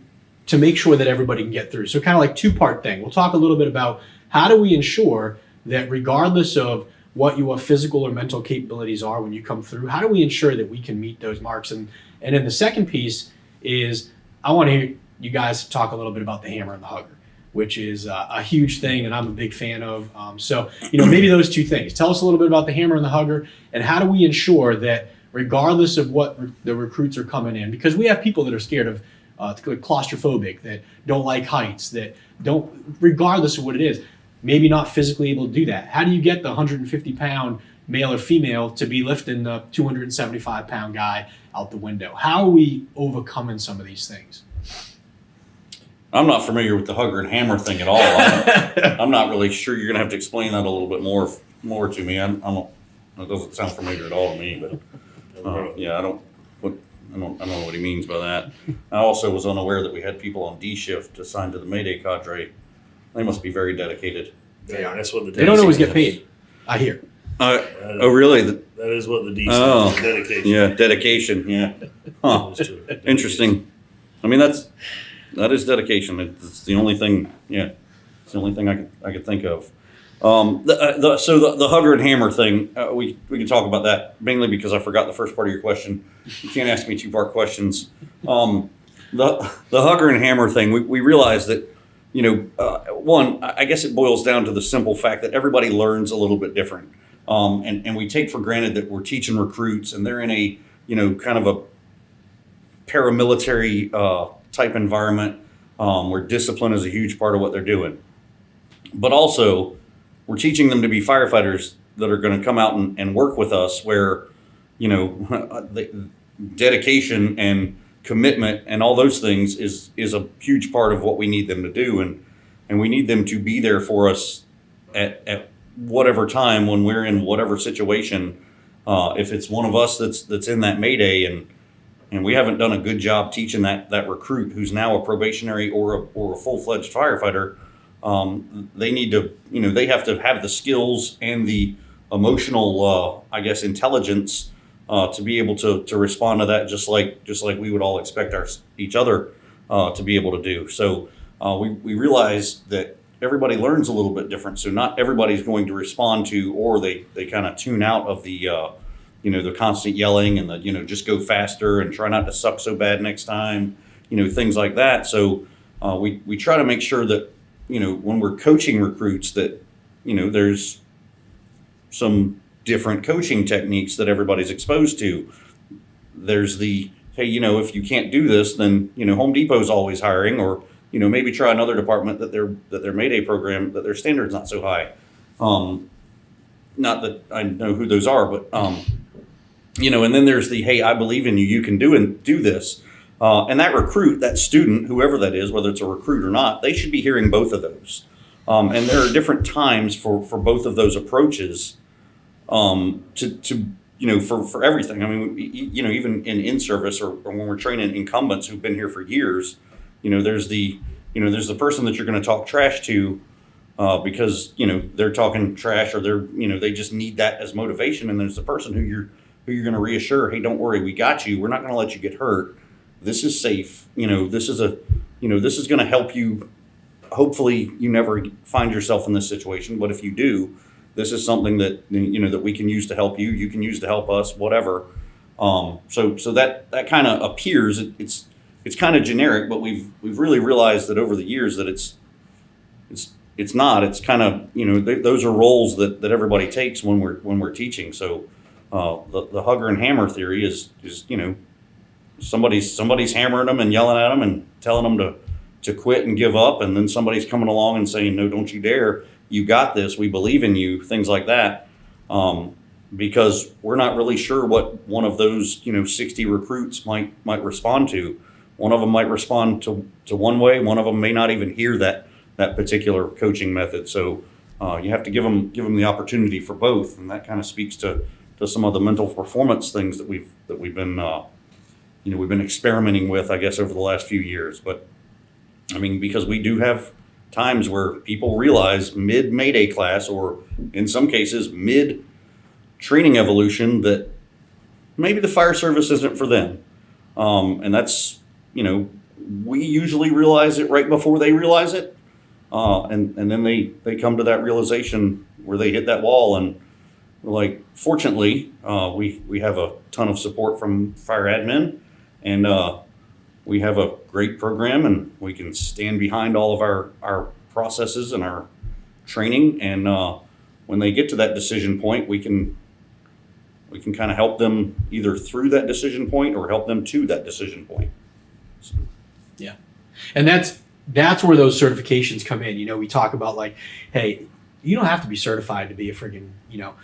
S3: make sure that everybody can get through. So kind of like two-part thing. We'll talk a little bit about how do we ensure that regardless of what your physical or mental capabilities are when you come through, how do we ensure that we can meet those marks? And then the second piece is I want to hear you guys talk a little bit about the hammer and the hugger. which is a huge thing, and I'm a big fan of. So, maybe those two things. Tell us a little bit about the hammer and the hugger, and how do we ensure that regardless of what the recruits are coming in, because we have people that are scared of claustrophobic, that don't like heights, that don't, regardless of what it is, maybe not physically able to do that. How do you get the 150-pound male or female to be lifting the 275-pound guy out the window? How are we overcoming some of these things?
S2: I'm not familiar with the hugger and hammer thing at all. I'm not really sure. You're going to have to explain that a little bit more to me. It doesn't sound familiar at all to me, but yeah, I don't know what he means by that. I also was unaware that we had people on D shift assigned to the Mayday cadre. They must be very dedicated.
S1: They are. That's what
S3: they don't always get paid, I hear.
S2: Oh, really?
S1: That is what the D stands for, dedication.
S2: Yeah, dedication. Yeah. Huh. Interesting. I mean, that is dedication. It's the only thing. Yeah, it's the only thing I could think of. So the hugger and hammer thing, we can talk about that mainly because I forgot the first part of your question. You can't ask me two-part questions. The hugger and hammer thing, we realized that, one, I guess it boils down to the simple fact that everybody learns a little bit different. And we take for granted that we're teaching recruits and they're in a, kind of a paramilitary type environment where discipline is a huge part of what they're doing. But also, we're teaching them to be firefighters that are going to come out and work with us where, the dedication and commitment and all those things is a huge part of what we need them to do. And we need them to be there for us at whatever time when we're in whatever situation. If it's one of us that's in that Mayday and we haven't done a good job teaching that recruit who's now a probationary or a full-fledged firefighter, they need to, they have to have the skills and the emotional, intelligence to be able to respond to that, just like we would all expect each other to be able to do. So we realize that everybody learns a little bit different. So not everybody's going to respond to, or they kind of tune out of the the constant yelling and the just go faster and try not to suck so bad next time, things like that. So we try to make sure that when we're coaching recruits that there's some different coaching techniques that everybody's exposed to. There's the, hey, if you can't do this, then Home Depot's always hiring, or maybe try another department that their Mayday program, that their standard's not so high. Not that I know who those are, but and then there's the, hey, I believe in you, you can do this. And that recruit, that student, whoever that is, whether it's a recruit or not, they should be hearing both of those. And there are different times for both of those approaches for everything. I mean, even in service or when we're training incumbents who've been here for years, there's the person that you're going to talk trash to because they're talking trash, or they just need that as motivation. And there's the person who you're going to reassure, hey, don't worry, we got you. We're not going to let you get hurt. This is safe. This is going to help you. Hopefully you never find yourself in this situation, but if you do, this is something that that we can use to help you. You can use to help us, whatever. So that kind of appears, it's kind of generic, but we've really realized that over the years that it's not. It's kind of those are roles that everybody takes when we're teaching. So the hugger and hammer theory is somebody's hammering them and yelling at them and telling them to quit and give up, and then somebody's coming along and saying, no, don't you dare, you got this, we believe in you, things like that. Because we're not really sure what one of those 60 recruits might respond to. One of them might respond to one way, one of them may not even hear that particular coaching method. So you have to give them the opportunity for both, and that kind of speaks to some of the mental performance things that we've been we've been experimenting with, I guess, over the last few years. But I mean, because we do have times where people realize mid Mayday class, or in some cases mid training evolution, that maybe the fire service isn't for them. And that's, we usually realize it right before they realize it. And then they come to that realization where they hit that wall, and we're like, fortunately, we have a ton of support from fire admin, and we have a great program, and we can stand behind all of our processes and our training. And when they get to that decision point, we can kind of help them either through that decision point or help them to that decision point. So.
S3: Yeah. And that's where those certifications come in. You know, we talk about like, hey, you don't have to be certified to be a friggin', you know,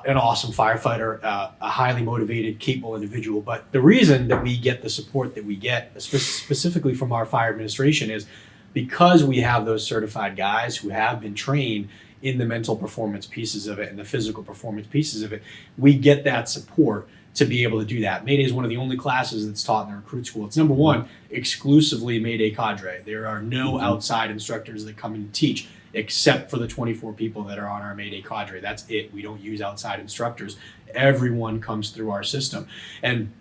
S3: an awesome firefighter, a highly motivated, capable individual. But the reason that we get the support that we get, specifically from our fire administration, is because we have those certified guys who have been trained in the mental performance pieces of it and the physical performance pieces of it. We get that support to be able to do that. Mayday is one of the only classes that's taught in the recruit school. It's number one, exclusively Mayday cadre. There are no outside instructors that come in and teach, except for the 24 people that are on our Mayday cadre. That's it. We don't use outside instructors. Everyone comes through our system. And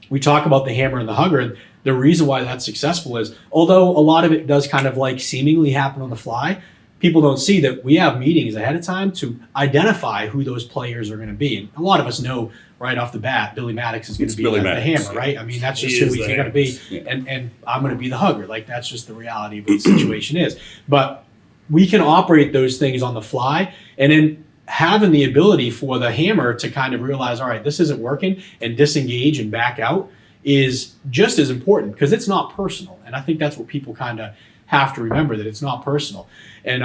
S3: we talk about the hammer and the hugger. And the reason why that's successful is, although a lot of it does kind of like seemingly happen on the fly, people don't see that we have meetings ahead of time to identify who those players are going to be. And a lot of us know right off the bat, Billy Maddox is going to be the hammer, right? I mean, that's just who he's going to be. Yeah. And I'm going to be the hugger. Like, that's just the reality of what the situation is. But we can operate those things on the fly, and then having the ability for the hammer to kind of realize, all right, this isn't working, and disengage and back out is just as important, because it's not personal. And I think that's what people kind of have to remember, that it's not personal. And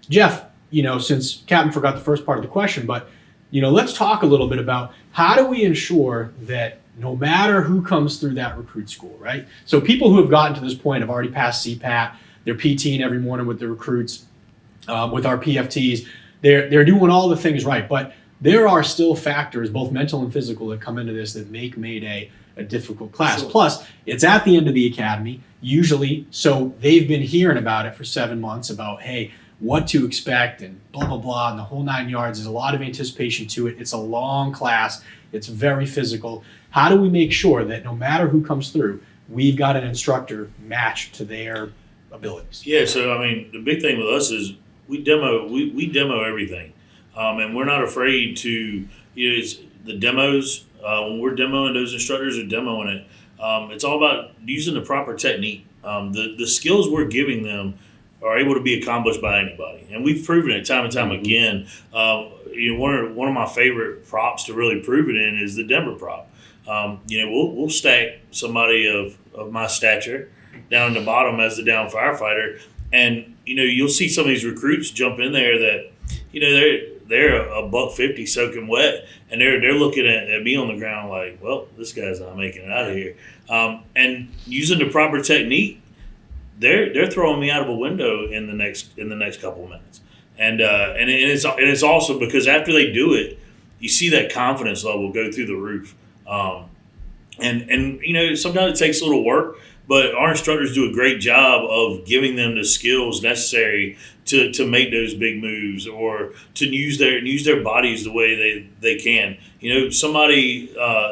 S3: Jeff, you know, since Captain forgot the first part of the question, but, you know, let's talk a little bit about how do we ensure that no matter who comes through that recruit school, right? So people who have gotten to this point have already passed CPAT, they're PTing every morning with the recruits, with our PFTs, they're doing all the things right, but there are still factors, both mental and physical, that come into this that make Mayday a difficult class. Sure. Plus, it's at the end of the academy, usually, so they've been hearing about it for 7 months, about, hey, what to expect and blah, blah, blah, and the whole 9 yards. There's a lot of anticipation to it. It's a long class. It's very physical. How do we make sure that no matter who comes through, we've got an instructor matched to their abilities?
S1: Yeah, so, I mean, the big thing with us is we demo everything. And we're not afraid to, you know, it's the demos. When we're demoing, those instructors are demoing it. It's all about using the proper technique. The skills we're giving them are able to be accomplished by anybody, and we've proven it time and time again. You know, one of my favorite props to really prove it in is the Denver prop. You know, we'll stack somebody of my stature down in the bottom as the down firefighter, and you know, you'll see some of these recruits jump in there that, you know, they're $150 soaking wet, and they're looking at me on the ground like, well, this guy's not making it out of here. And using the proper technique, they're throwing me out of a window in the next couple of minutes. And it's awesome because after they do it, you see that confidence level go through the roof. And you know, sometimes it takes a little work, but our instructors do a great job of giving them the skills necessary to make those big moves, or to use their bodies the way they can. You know, somebody,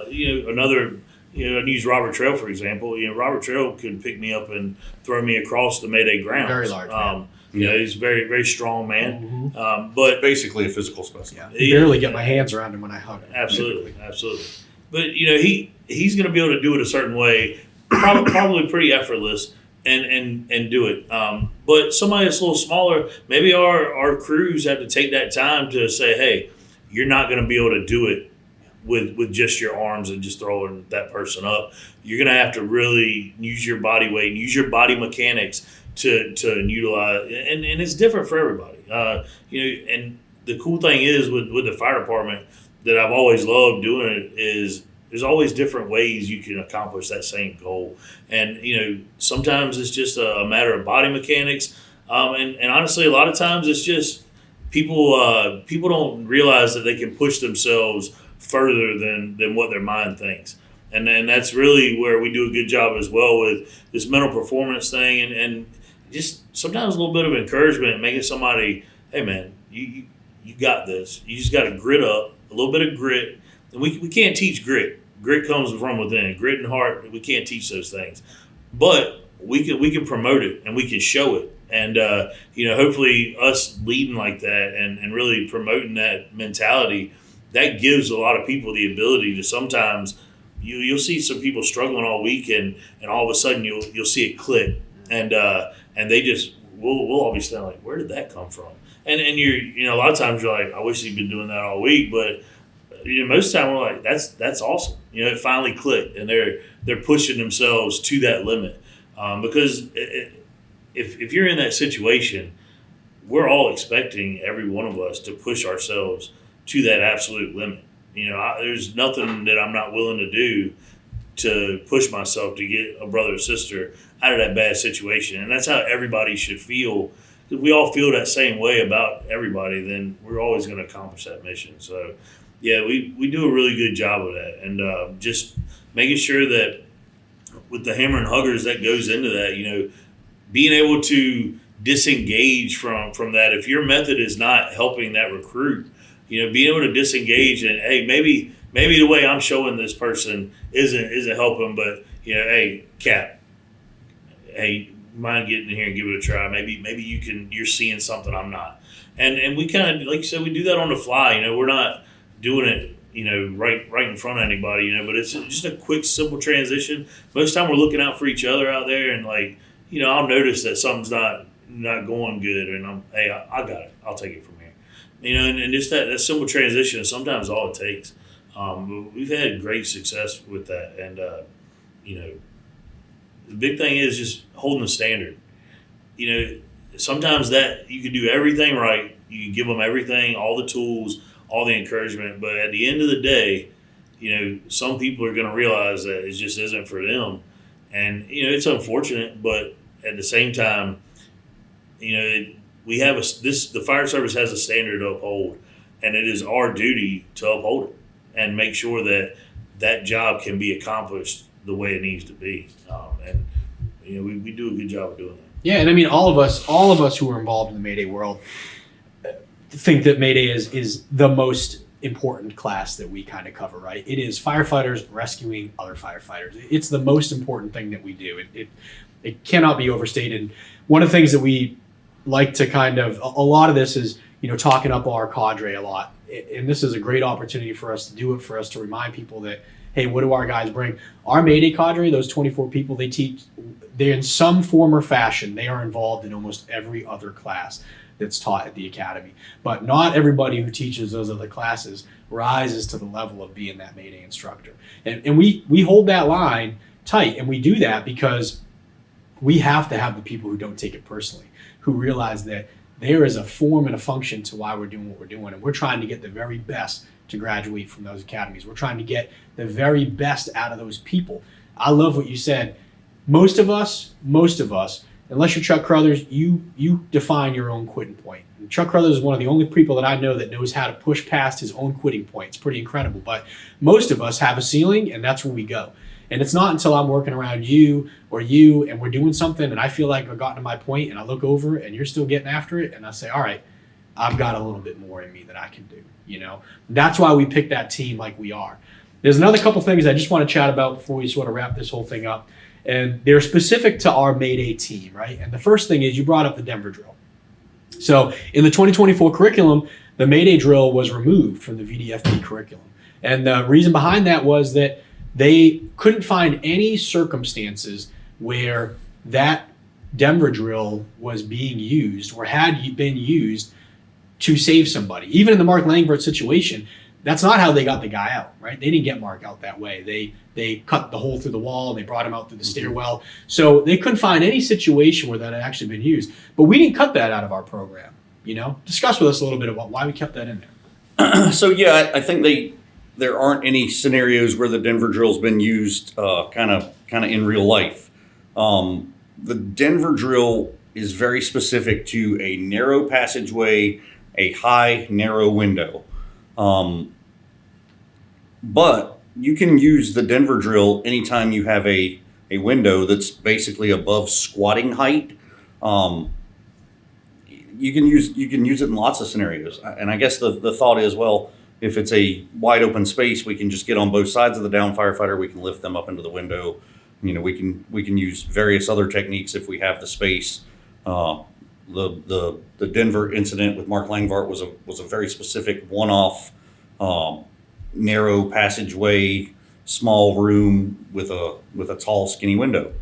S1: you know, another, you know, I use Robert Trail, for example. You know, Robert Trail could pick me up and throw me across the Mayday grounds.
S3: Very large man.
S1: You know, he's a very, very strong man.
S2: Mm-hmm.
S1: But
S2: basically a physical specimen.
S3: Yeah, barely get my hands around him when I hug him.
S1: Absolutely. But, you know, he's going to be able to do it a certain way, probably pretty effortless, and do it. But somebody that's a little smaller, maybe our crews have to take that time to say, hey, you're not going to be able to do it with just your arms and just throwing that person up. You're going to have to really use your body weight, use your body mechanics to utilize, and it's different for everybody. You know, and the cool thing is with the fire department that I've always loved doing it is there's always different ways you can accomplish that same goal. And, you know, sometimes it's just a matter of body mechanics. And honestly, a lot of times it's just people don't realize that they can push themselves further than what their mind thinks. And that's really where we do a good job as well with this mental performance thing, and just sometimes a little bit of encouragement, making somebody, hey man, you got this. You just got to grit up, a little bit of grit. And we can't teach grit. Grit comes from within. Grit and heart, we can't teach those things. But we can promote it and we can show it. And, you know, hopefully us leading like that and really promoting that mentality, that gives a lot of people the ability to sometimes you'll see some people struggling all week and all of a sudden you'll see it click and they just we'll all be standing like, where did that come from? And a lot of times you're like, I wish he'd been doing that all week, but most of the time we're like, that's awesome. It finally clicked, and they're pushing themselves to that limit, because if you're in that situation, we're all expecting every one of us to push ourselves to that absolute limit. There's nothing that I'm not willing to do to push myself to get a brother or sister out of that bad situation. And that's how everybody should feel. If we all feel that same way about everybody, then we're always going to accomplish that mission. So, yeah, we do a really good job of that. And just making sure that with the hammer and huggers that goes into that, being able to disengage from that. If your method is not helping that recruit, being able to disengage and, hey, maybe the way I'm showing this person isn't helping, but hey, Cap, hey, mind getting in here and give it a try? Maybe you're seeing something I'm not, and we kind of, like you said, we do that on the fly. We're not doing it right in front of anybody, but it's just a quick, simple transition. Most of the time we're looking out for each other out there, and I'll notice that something's not going good, and I got it. I'll take it from here. And just that simple transition is sometimes all it takes. We've had great success with that, and the big thing is just holding the standard. Sometimes that you can do everything right, you can give them everything, all the tools, all the encouragement, but at the end of the day, some people are going to realize that it just isn't for them, and it's unfortunate, but at the same time, we have the fire service has a standard to uphold, and it is our duty to uphold it and make sure that job can be accomplished the way it needs to be. And we do a good job of doing that.
S3: Yeah, and I mean, all of us who are involved in the Mayday world think that Mayday is the most important class that we kind of cover, right? It is firefighters rescuing other firefighters. It's the most important thing that we do. It cannot be overstated. One of the things that we like to a lot of this is, talking up our cadre a lot. And this is a great opportunity for us to do it, for us to remind people that, hey, what do our guys bring? Our Mayday cadre, those 24 people they teach, they're in some form or fashion, they are involved in almost every other class that's taught at the academy. But not everybody who teaches those other classes rises to the level of being that Mayday instructor. And we hold that line tight, and we do that because we have to have the people who don't take it personally, who realize that there is a form and a function to why we're doing what we're doing, and we're trying to get the very best to graduate from those academies. We're trying to get the very best out of those people. I love what you said. Most of us, unless you're Chuck Crothers, you define your own quitting point. And Chuck Crothers is one of the only people that I know that knows how to push past his own quitting point. It's pretty incredible. But most of us have a ceiling, and that's where we go. And it's not until I'm working around you and we're doing something and I feel like I've gotten to my point and I look over and you're still getting after it and I say, all right, I've got a little bit more in me that I can do. That's why we pick that team like we are. There's another couple things I just want to chat about before we sort of wrap this whole thing up. And they're specific to our Mayday team, right? And the first thing is you brought up the Denver drill. So in the 2024 curriculum, the Mayday drill was removed from the VDFP curriculum. And the reason behind that was that they couldn't find any circumstances where that Denver drill was being used or had been used to save somebody. Even in the Mark Langford situation, that's not how they got the guy out, right? They didn't get Mark out that way. They cut the hole through the wall, they brought him out through the stairwell. So they couldn't find any situation where that had actually been used. But we didn't cut that out of our program, Discuss with us a little bit about why we kept that in there.
S2: So yeah, I think there aren't any scenarios where the Denver drill's been used kind of in real life. The Denver drill is very specific to a narrow passageway, a high, narrow window. But you can use the Denver drill anytime you have a window that's basically above squatting height. You can use it in lots of scenarios. And I guess the thought is, well, if it's a wide open space, we can just get on both sides of the down firefighter. We can lift them up into the window. We can use various other techniques if we have the space. The Denver incident with Mark Langvart was a very specific one-off, narrow passageway, small room with a tall, skinny window.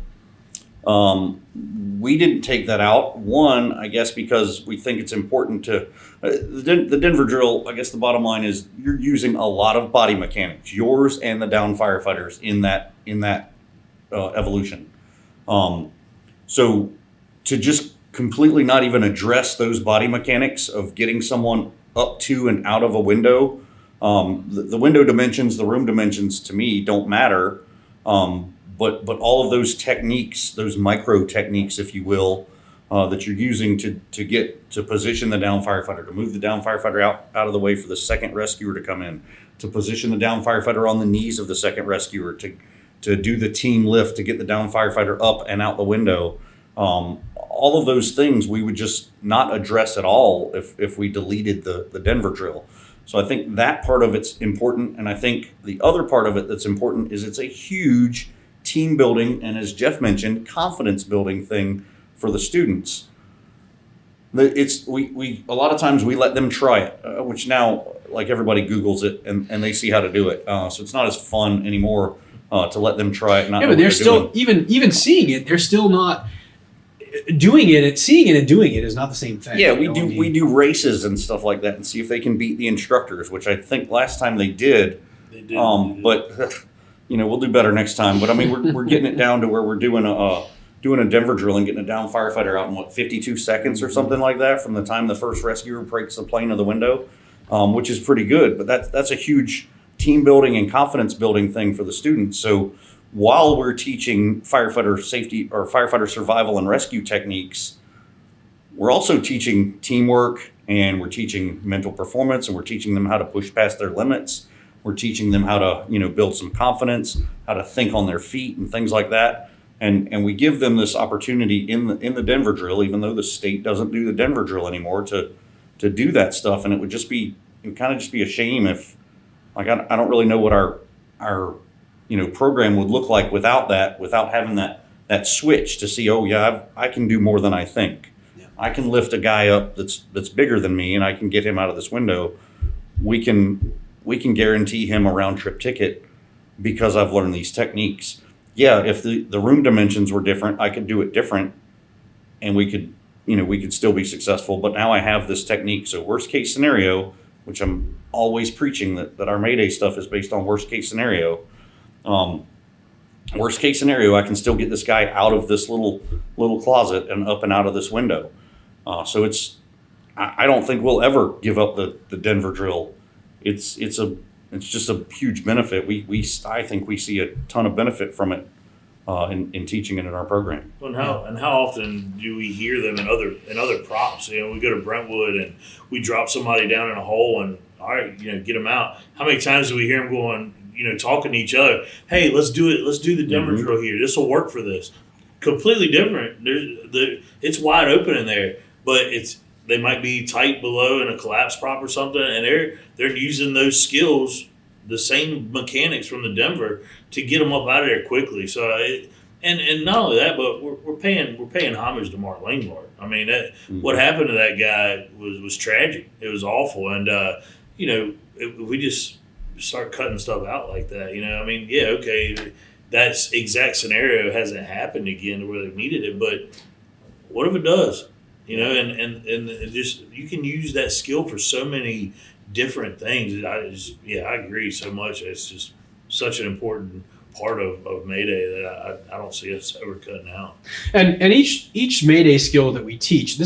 S2: We didn't take that out. One, I guess, because we think it's important to the Denver drill. I guess the bottom line is you're using a lot of body mechanics, yours and the down firefighters in that evolution. So to just completely not even address those body mechanics of getting someone up to and out of a window, the window dimensions, the room dimensions to me don't matter. But all of those techniques, those micro techniques, if you will, that you're using to get to position the down firefighter, to move the down firefighter out of the way for the second rescuer to come in, to position the down firefighter on the knees of the second rescuer, to do the team lift, to get the down firefighter up and out the window. All of those things we would just not address at all if we deleted the Denver drill. So I think that part of it's important. And I think the other part of it that's important is it's a huge team building, and as Jeff mentioned, confidence building thing for the students. We a lot of times we let them try it, which now, like, everybody Googles it and they see how to do it. So it's not as fun anymore to let them try it. Not
S3: yeah, but they're still even seeing it. They're still not doing it. Seeing it and doing it is not the same thing.
S2: Yeah, we do races and stuff like that and see if they can beat the instructors, which I think last time they did.
S1: They did.
S2: But we'll do better next time. But I mean, we're getting it down to where we're doing a Denver drill and getting a down firefighter out in 52 seconds or something like that from the time the first rescuer breaks the plane of the window, which is pretty good. But that's a huge team building and confidence building thing for the students. So while we're teaching firefighter safety or firefighter survival and rescue techniques, we're also teaching teamwork, and we're teaching mental performance, and we're teaching them how to push past their limits. We're teaching them how to, build some confidence, how to think on their feet and things like that. And we give them this opportunity in the Denver drill, even though the state doesn't do the Denver drill anymore, to do that stuff. And it would kind of just be a shame if, like, I don't really know what our program would look like without having that switch to see, oh yeah, I can do more than I think. Yeah. I can lift a guy up that's bigger than me, and I can get him out of this window. We can guarantee him a round trip ticket because I've learned these techniques. Yeah, if the room dimensions were different, I could do it different, and we could still be successful. But now I have this technique. So worst case scenario, which I'm always preaching that our Mayday stuff is based on worst case scenario. Worst case scenario, I can still get this guy out of this little closet and up and out of this window. So I don't think we'll ever give up the Denver drill. It's just a huge benefit. I think we see a ton of benefit from it in teaching it in our program.
S1: Well, and how often do we hear them in other props? We go to Brentwood and we drop somebody down in a hole and all right, get them out. How many times do we hear them going, talking to each other? Hey, let's do it. Let's do the Denver drill here. This will work for this. Completely different. It's wide open in there, but they might be tight below in a collapse prop or something, and they're using those skills, the same mechanics from the Denver, to get them up out of there quickly. So, and not only that, but we're paying homage to Mark Langlard. I mean, what happened to that guy was tragic. It was awful, and if we just start cutting stuff out like that, I mean, yeah, okay, that exact scenario hasn't happened again where they needed it, but what if it does? And just you can use that skill for so many different things. I agree so much. It's just such an important part of Mayday that I don't see us ever cutting out.
S3: And each Mayday skill that we teach,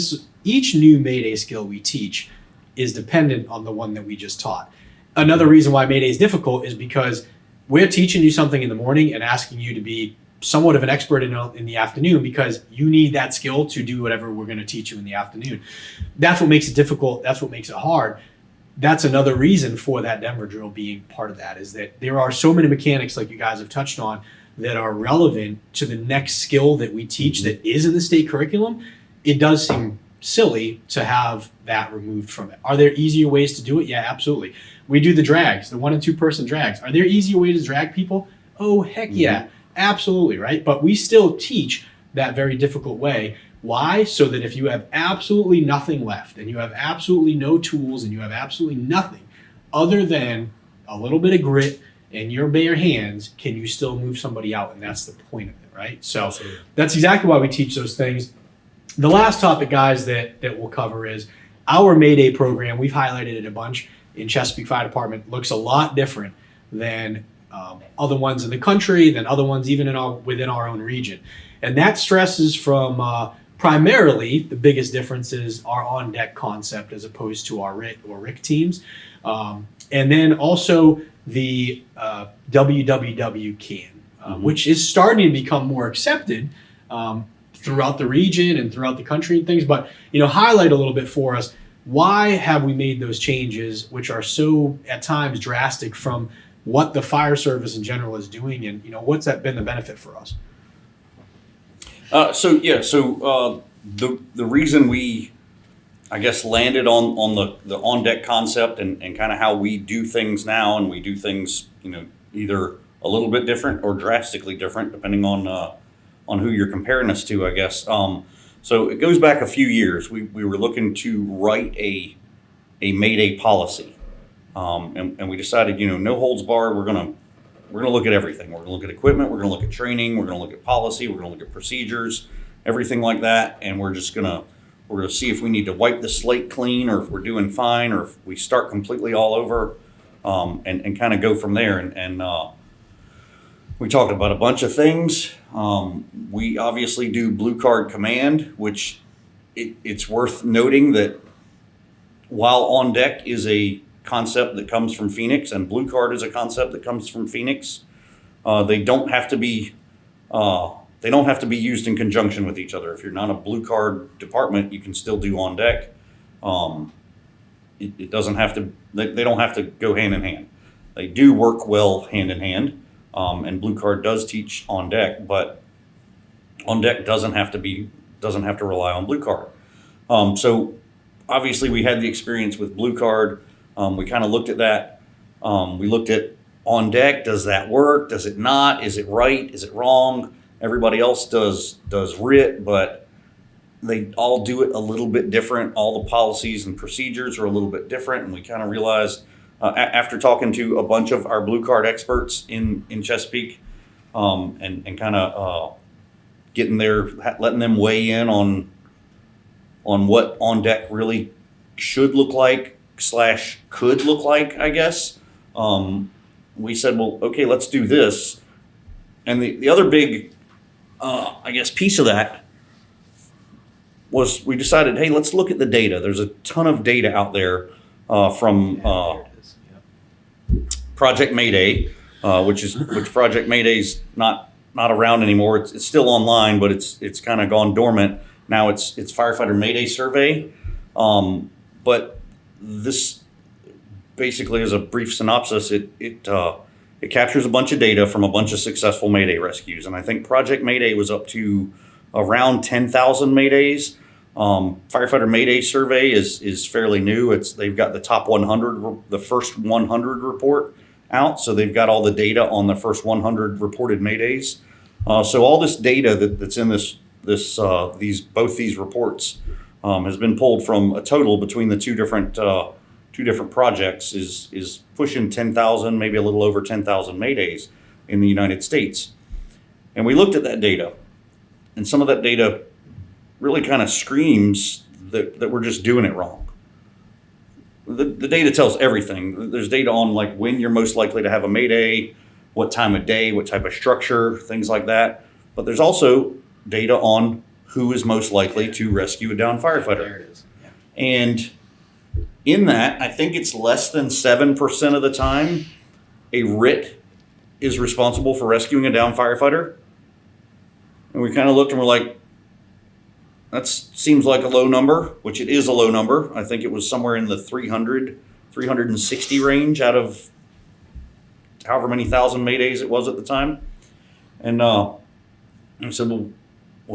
S3: each new Mayday skill we teach is dependent on the one that we just taught. Another reason why Mayday is difficult is because we're teaching you something in the morning and asking you to be somewhat of an expert in the afternoon, because you need that skill to do whatever we're going to teach you in the afternoon. That's what makes it difficult. That's what makes it hard. That's another reason for that Denver drill being part of that, is that there are so many mechanics, like you guys have touched on, that are relevant to the next skill that we teach that is in the state curriculum. It does seem silly to have that removed from it. Are there easier ways to do it? Yeah, absolutely. We do the drags, the 1 and 2 person drags. Are there easier ways to drag people? Oh, heck yeah. Absolutely, right? But we still teach that very difficult way. Why? So that if you have absolutely nothing left, and you have absolutely no tools, and you have absolutely nothing other than a little bit of grit in your bare hands, can you still move somebody out? And that's the point of it, right? So
S1: Absolutely.
S3: that's exactly why we teach those things. The last topic, guys, that we'll cover is our Mayday program. We've highlighted it a bunch in Chesapeake Fire Department. Looks a lot different than other ones in the country, than other ones even within our own region. And that stresses from primarily, the biggest difference is our on-deck concept as opposed to our RIC teams. And then also the WWW can, which is starting to become more accepted throughout the region and throughout the country and things. But, highlight a little bit for us, why have we made those changes, which are so at times drastic from what the fire service in general is doing, and what's that been the benefit for us?
S2: The reason we, I guess, landed on the on deck concept and kind of how we do things now, and we do things either a little bit different or drastically different depending on who you're comparing us to, I guess. So it goes back a few years. We were looking to write a Mayday policy, and we decided no holds barred. We're gonna look at everything. We're gonna look at equipment. We're gonna look at training. We're gonna look at policy. We're gonna look at procedures, everything like that. And we're gonna see if we need to wipe the slate clean, or if we're doing fine, or if we start completely all over, and kind of go from there. And we talked about a bunch of things. We obviously do Blue Card Command, which it's worth noting that while on deck is a concept that comes from Phoenix, and Blue Card is a concept that comes from Phoenix, they don't have to be used in conjunction with each other. If you're not a Blue Card department, you can still do on deck. It doesn't have to. They don't have to go hand in hand. They do work well hand in hand, and Blue Card does teach on deck, but on deck doesn't have to rely on Blue Card. So obviously we had the experience with Blue Card. We kind of looked at that. We looked at on deck. Does that work? Does it not? Is it right? Is it wrong? Everybody else does RIT, but they all do it a little bit different. All the policies and procedures are a little bit different. And we kind of realized after talking to a bunch of our Blue Card experts in Chesapeake, and kind of getting there, letting them weigh in on what on deck really should look like / could look like, I guess. We said, well, okay, let's do this. And the other big, I guess, piece of that was we decided, hey, let's look at the data. There's a ton of data out there from Project Mayday, which Project Mayday's not around anymore. It's still online, but it's kind of gone dormant. Now it's Firefighter Mayday Survey. But this basically is a brief synopsis. It captures a bunch of data from a bunch of successful Mayday rescues. And I think Project Mayday was up to around 10,000 Maydays. Firefighter Mayday Survey is fairly new. They've got the top 100, the first 100 report out. So they've got all the data on the first 100 reported Maydays. So all this data that's in both these reports has been pulled from a total between the two different projects is pushing 10,000, maybe a little over 10,000 Maydays in the United States. And we looked at that data, and some of that data really kind of screams that we're just doing it wrong. The data tells everything. There's data on like when you're most likely to have a Mayday, what time of day, what type of structure, things like that. But there's also data on who is most likely to rescue a downed firefighter.
S3: There it is. Yeah.
S2: And in that, I think it's less than 7% of the time a RIT is responsible for rescuing a downed firefighter. And we kind of looked and we're like, that seems like a low number, which it is a low number. I think it was somewhere in the 360 range out of however many thousand Maydays it was at the time. And I said, well,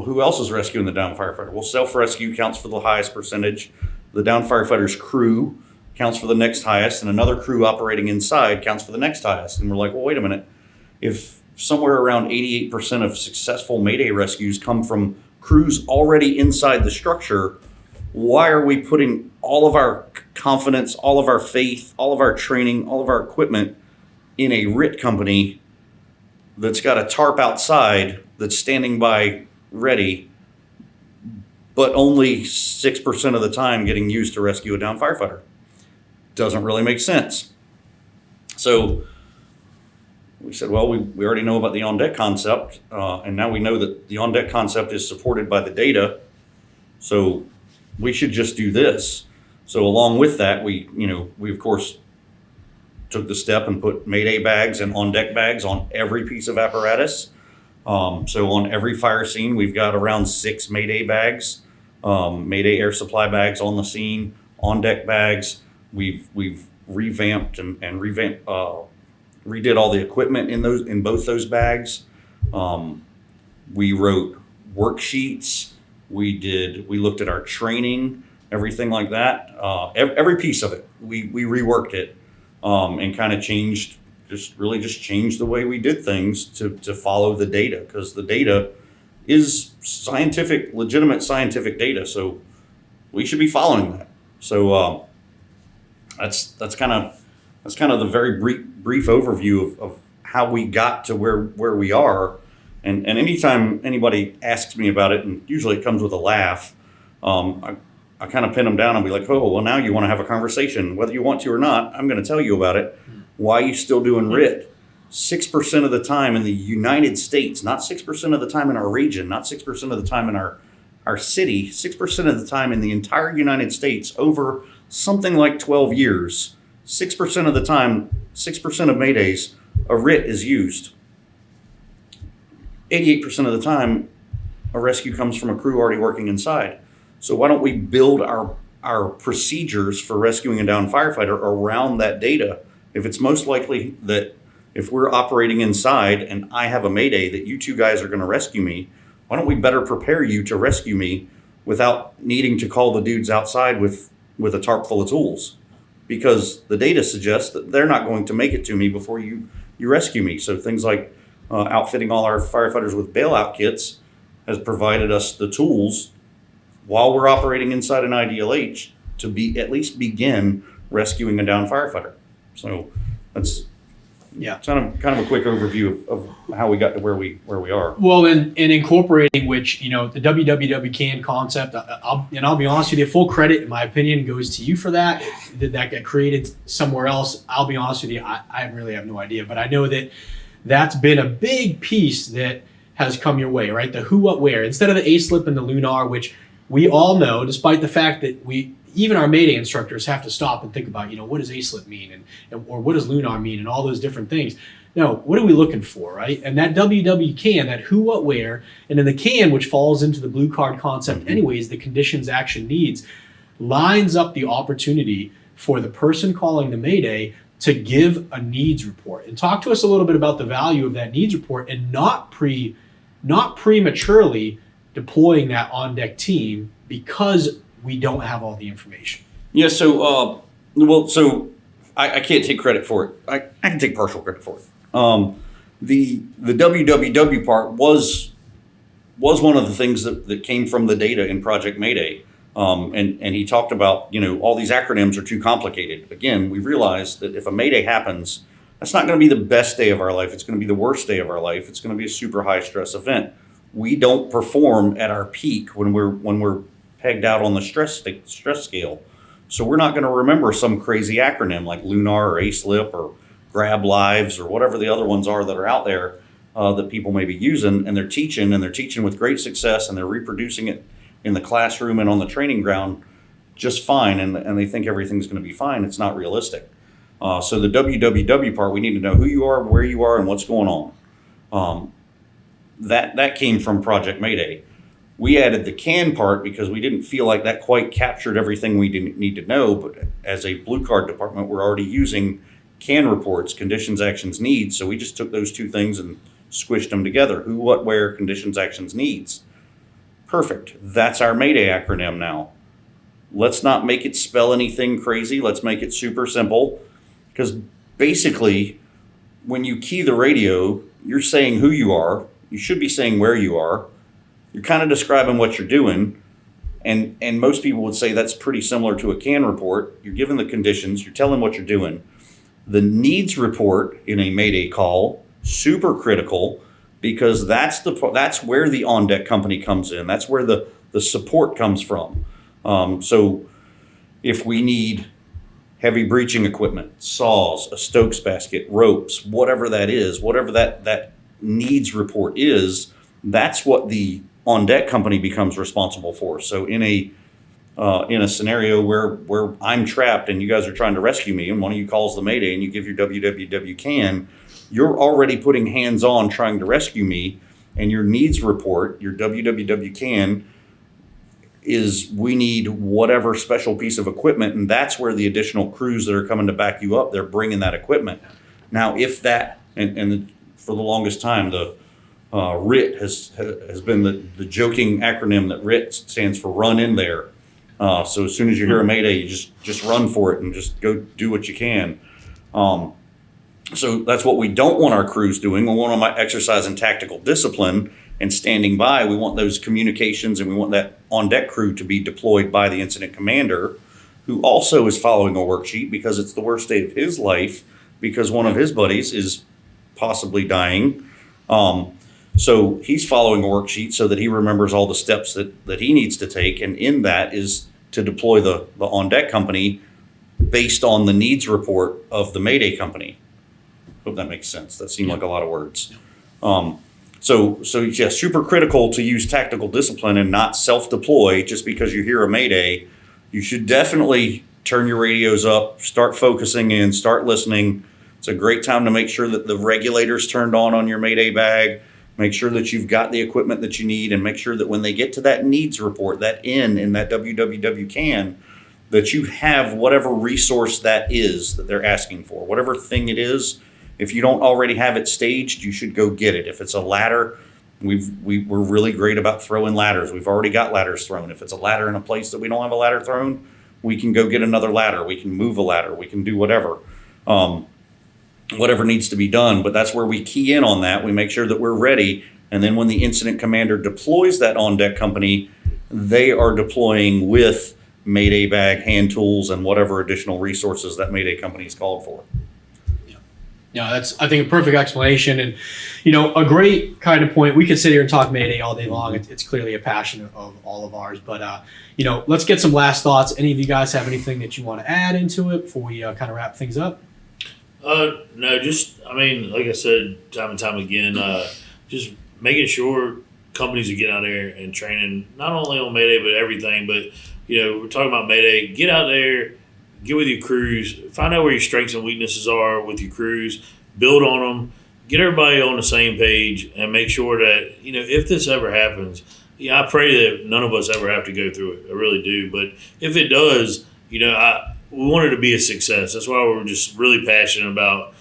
S2: who else is rescuing the downed firefighter? Well, self-rescue counts for the highest percentage. The downed firefighter's crew counts for the next highest, and another crew operating inside counts for the next highest. And we're like, well, wait a minute. If somewhere around 88% of successful Mayday rescues come from crews already inside the structure, why are we putting all of our confidence, all of our faith, all of our training, all of our equipment in a RIT company that's got a tarp outside that's standing by ready, but only 6% of the time getting used to rescue a downed firefighter? Doesn't really make sense. So we said, well, we already know about the on-deck concept, and now we know that the on-deck concept is supported by the data, so we should just do this. So along with that, we of course took the step and put Mayday bags and on-deck bags on every piece of apparatus. So on every fire scene, we've got around 6 Mayday bags, Mayday air supply bags on the scene, on-deck bags. We've revamped and redid all the equipment in both those bags. We wrote worksheets. We looked at our training, everything like that. Every piece of it, we reworked it, and kind of changed the way we did things to follow the data, because the data is legitimate scientific data. So we should be following that. So that's kind of the very brief overview of how we got to where we are. And anytime anybody asks me about it, and usually it comes with a laugh, I kind of pin them down and be like, oh, well, now you want to have a conversation. Whether you want to or not, I'm going to tell you about it. Why are you still doing RIT? 6% of the time in the United States, not 6% of the time in our region, not 6% of the time in our city, 6% of the time in the entire United States over something like 12 years, 6% of the time, 6% of Maydays, a RIT is used. 88% of the time, a rescue comes from a crew already working inside. So why don't we build our procedures for rescuing a downed firefighter around that data? If it's most likely that if we're operating inside and I have a Mayday that you two guys are going to rescue me, why don't we better prepare you to rescue me without needing to call the dudes outside with a tarp full of tools? Because the data suggests that they're not going to make it to me before you rescue me. So things like outfitting all our firefighters with bailout kits has provided us the tools while we're operating inside an IDLH to at least begin rescuing a downed firefighter. So that's kind of a quick overview of how we got to where we are.
S3: Well, and incorporating which, the WWW can concept, I'll be honest with you, full credit, in my opinion, goes to you for that. Did that get created somewhere else? I'll be honest with you, I really have no idea. But I know that that's been a big piece that has come your way, right? The who, what, where. Instead of the ASLIP and the Lunar, which we all know, despite the fact that even our Mayday instructors have to stop and think about, what does ASLIP mean or what does Lunar mean and all those different things. No, what are we looking for, right? And that WW can, that who, what, where, and then the can, which falls into the blue card concept anyways, the conditions, action, needs, lines up the opportunity for the person calling the Mayday to give a needs report. And talk to us a little bit about the value of that needs report and not prematurely deploying that on-deck team because we don't have all the information.
S2: Yeah, so I can't take credit for it. I can take partial credit for it. The WWW part was one of the things that came from the data in Project Mayday. And he talked about, all these acronyms are too complicated. Again, we realized that if a Mayday happens, that's not going to be the best day of our life. It's going to be the worst day of our life. It's going to be a super high stress event. We don't perform at our peak when we're pegged out on the stress scale. So we're not going to remember some crazy acronym like Lunar or ASLIP or Grab Lives or whatever the other ones are that are out there that people may be using, and they're teaching with great success, and they're reproducing it in the classroom and on the training ground just fine, and they think everything's going to be fine. It's not realistic. So the WWW part, we need to know who you are, where you are, and what's going on. That came from Project Mayday. We added the CAN part because we didn't feel like that quite captured everything we didn't need to know. But as a blue card department, we're already using CAN reports, conditions, actions, needs. So we just took those two things and squished them together. Who, what, where, conditions, actions, needs. Perfect. That's our Mayday acronym now. Let's not make it spell anything crazy. Let's make it super simple. Because basically, when you key the radio, you're saying who you are. You should be saying where you are. You're kind of describing what you're doing. And most people would say that's pretty similar to a CAN report. You're given the conditions. You're telling what you're doing. The needs report in a Mayday call, super critical, because that's where the on-deck company comes in. That's where the support comes from. So if we need heavy breaching equipment, saws, a Stokes basket, ropes, whatever that is, whatever that needs report is, that's what the on-deck company becomes responsible for. So in a scenario where I'm trapped and you guys are trying to rescue me, and one of you calls the Mayday and you give your WWW can, you're already putting hands on trying to rescue me, and your needs report, your WWW can, is we need whatever special piece of equipment, and that's where the additional crews that are coming to back you up, they're bringing that equipment. Now, if that, and for the longest time, the RIT has been the joking acronym that RIT stands for run in there. So as soon as you hear a Mayday, you just run for it and just go do what you can. So that's what we don't want our crews doing. We want them exercising tactical discipline and standing by. We want those communications, and we want that on-deck crew to be deployed by the incident commander, who also is following a worksheet because it's the worst day of his life because one of his buddies is possibly dying. So he's following a worksheet so that he remembers all the steps that he needs to take, and in that is to deploy the on-deck company based on the needs report of the Mayday company. Hope that makes sense. That seemed like a lot of words. So yeah, super critical to use tactical discipline and not self-deploy just because you hear a Mayday. You should definitely turn your radios up, start focusing in, start listening. It's a great time to make sure that the regulator's turned on your Mayday bag. Make sure that you've got the equipment that you need, and make sure that when they get to that needs report, that in that WWW can, that you have whatever resource that is that they're asking for, whatever thing it is. If you don't already have it staged, you should go get it. If it's a ladder, we're really great about throwing ladders. We've already got ladders thrown. If it's a ladder in a place that we don't have a ladder thrown, we can go get another ladder. We can move a ladder. We can do whatever. Whatever needs to be done, but that's where we key in on that. We make sure that we're ready, and then when the incident commander deploys that on-deck company, they are deploying with Mayday bag, hand tools, and whatever additional resources that Mayday company is called for.
S3: Yeah, that's, I think, a perfect explanation, and a great kind of point. We could sit here and talk Mayday all day long. It's clearly a passion of all of ours, but let's get some last thoughts. Any of you guys have anything that you want to add into it before we kind of wrap things up?
S1: No, just, like I said, time and time again, just making sure companies are getting out there and training, not only on Mayday, but everything. But, we're talking about Mayday. Get out there, get with your crews, find out where your strengths and weaknesses are with your crews, build on them, get everybody on the same page, and make sure that, if this ever happens, I pray that none of us ever have to go through it. I really do. But if it does, we want it to be a success. That's why we're just really passionate about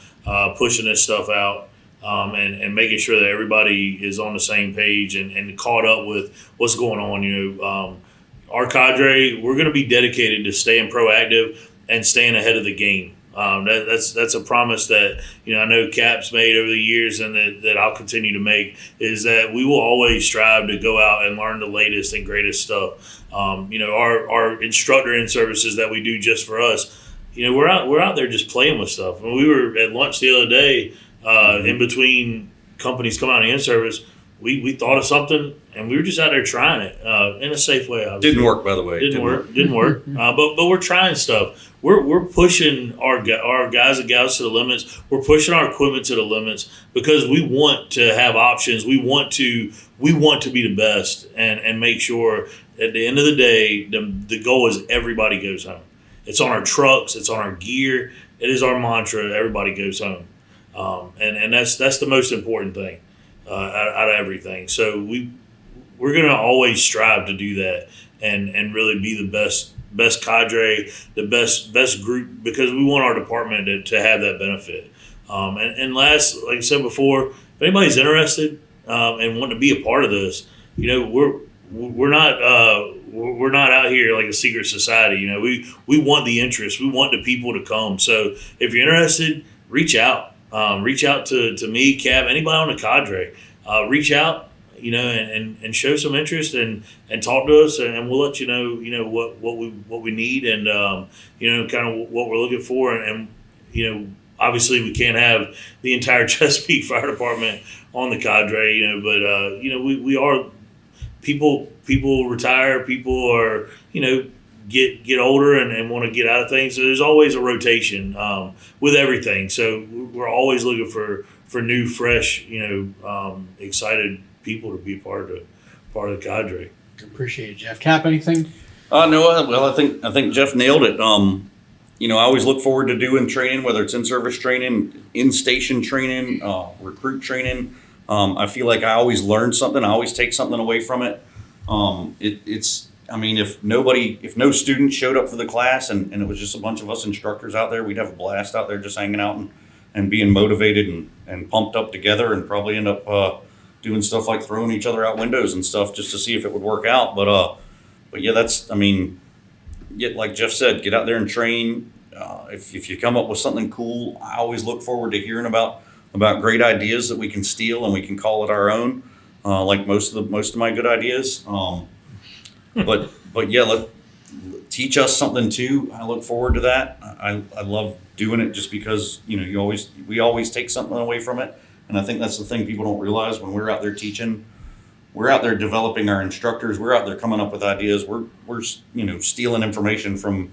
S1: pushing this stuff out and making sure that everybody is on the same page and caught up with what's going on. Our cadre, we're going to be dedicated to staying proactive and staying ahead of the game. That's a promise that I know Cap's made over the years, and that I'll continue to make, is that we will always strive to go out and learn the latest and greatest stuff. Our instructor in services that we do just for us, we're out there just playing with stuff. When we were at lunch the other day, in between companies coming out of in service, we thought of something, and we were just out there trying it in a safe way. Obviously.
S2: Didn't work, by the way.
S1: Didn't work. But we're trying stuff. We're pushing our guys and gals to the limits. We're pushing our equipment to the limits because we want to have options. We want to be the best and make sure at the end of the day, the goal is everybody goes home. It's on our trucks. It's on our gear. It is our mantra. Everybody goes home. And that's the most important thing out of everything. So we're going to always strive to do that and really be the best cadre, the best group, because we want our department to have that benefit. And last, like I said before, if anybody's interested and want to be a part of this, we're not out here like a secret society. We want the interest. We want the people to come. So if you're interested, reach out. Reach out to me, Cap, anybody on the cadre. Reach out, and show some interest and talk to us, and we'll let you know what we need and kind of what we're looking for, and obviously we can't have the entire Chesapeake Fire Department on the cadre, but we are people retire, people are get older and want to get out of things. So there's always a rotation with everything. So we're always looking for new, fresh, excited people to be part of the cadre.
S3: Appreciate it, Jeff. Cap, anything?
S2: No. Well, I think Jeff nailed it. I always look forward to doing training, whether it's in-service training, in-station training, recruit training. I feel like I always learn something. I always take something away from it. If no student showed up for the class and it was just a bunch of us instructors out there, we'd have a blast out there just hanging out and being motivated and pumped up together, and probably end up doing stuff like throwing each other out windows and stuff just to see if it would work out. But yeah, like Jeff said, get out there and train. If you come up with something cool, I always look forward to hearing about great ideas that we can steal and we can call it our own. Like most of my good ideas. But yeah, teach us something too. I look forward to that. I love doing it just because we always take something away from it, and I think that's the thing people don't realize when we're out there teaching. We're out there developing our instructors. We're out there coming up with ideas. We're stealing information from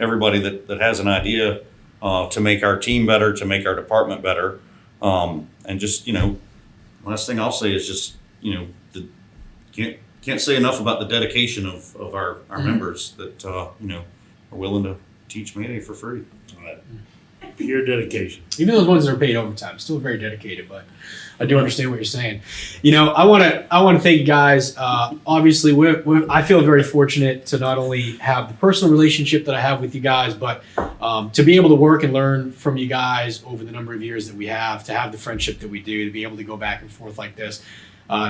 S2: everybody that has an idea to make our team better, to make our department better, and just last thing I'll say is just can't say enough about the dedication of our members that are willing to teach Mayday for free.
S1: Pure dedication.
S3: Even those ones that are paid overtime, still very dedicated. But I do understand what you're saying. I want to thank you guys. Obviously, I feel very fortunate to not only have the personal relationship that I have with you guys, but to be able to work and learn from you guys over the number of years that we have, to have the friendship that we do, to be able to go back and forth like this.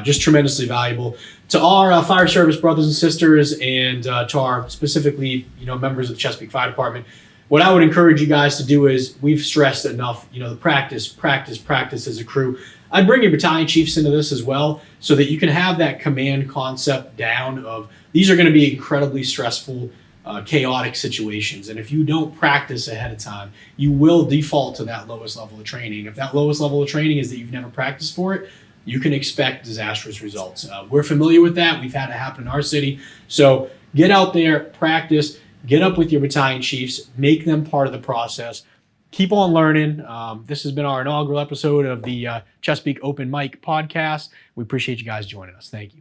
S3: Just tremendously valuable to our fire service brothers and sisters, and to our specifically, members of the Chesapeake Fire Department. What I would encourage you guys to do is, we've stressed enough, the practice as a crew. I'd bring your battalion chiefs into this as well, so that you can have that command concept down of, these are going to be incredibly stressful, chaotic situations. And if you don't practice ahead of time, you will default to that lowest level of training. If that lowest level of training is that you've never practiced for it, you can expect disastrous results. We're familiar with that. We've had it happen in our city. So get out there, practice, get up with your battalion chiefs, make them part of the process. Keep on learning. This has been our inaugural episode of the Chesapeake Open Mic podcast. We appreciate you guys joining us. Thank you.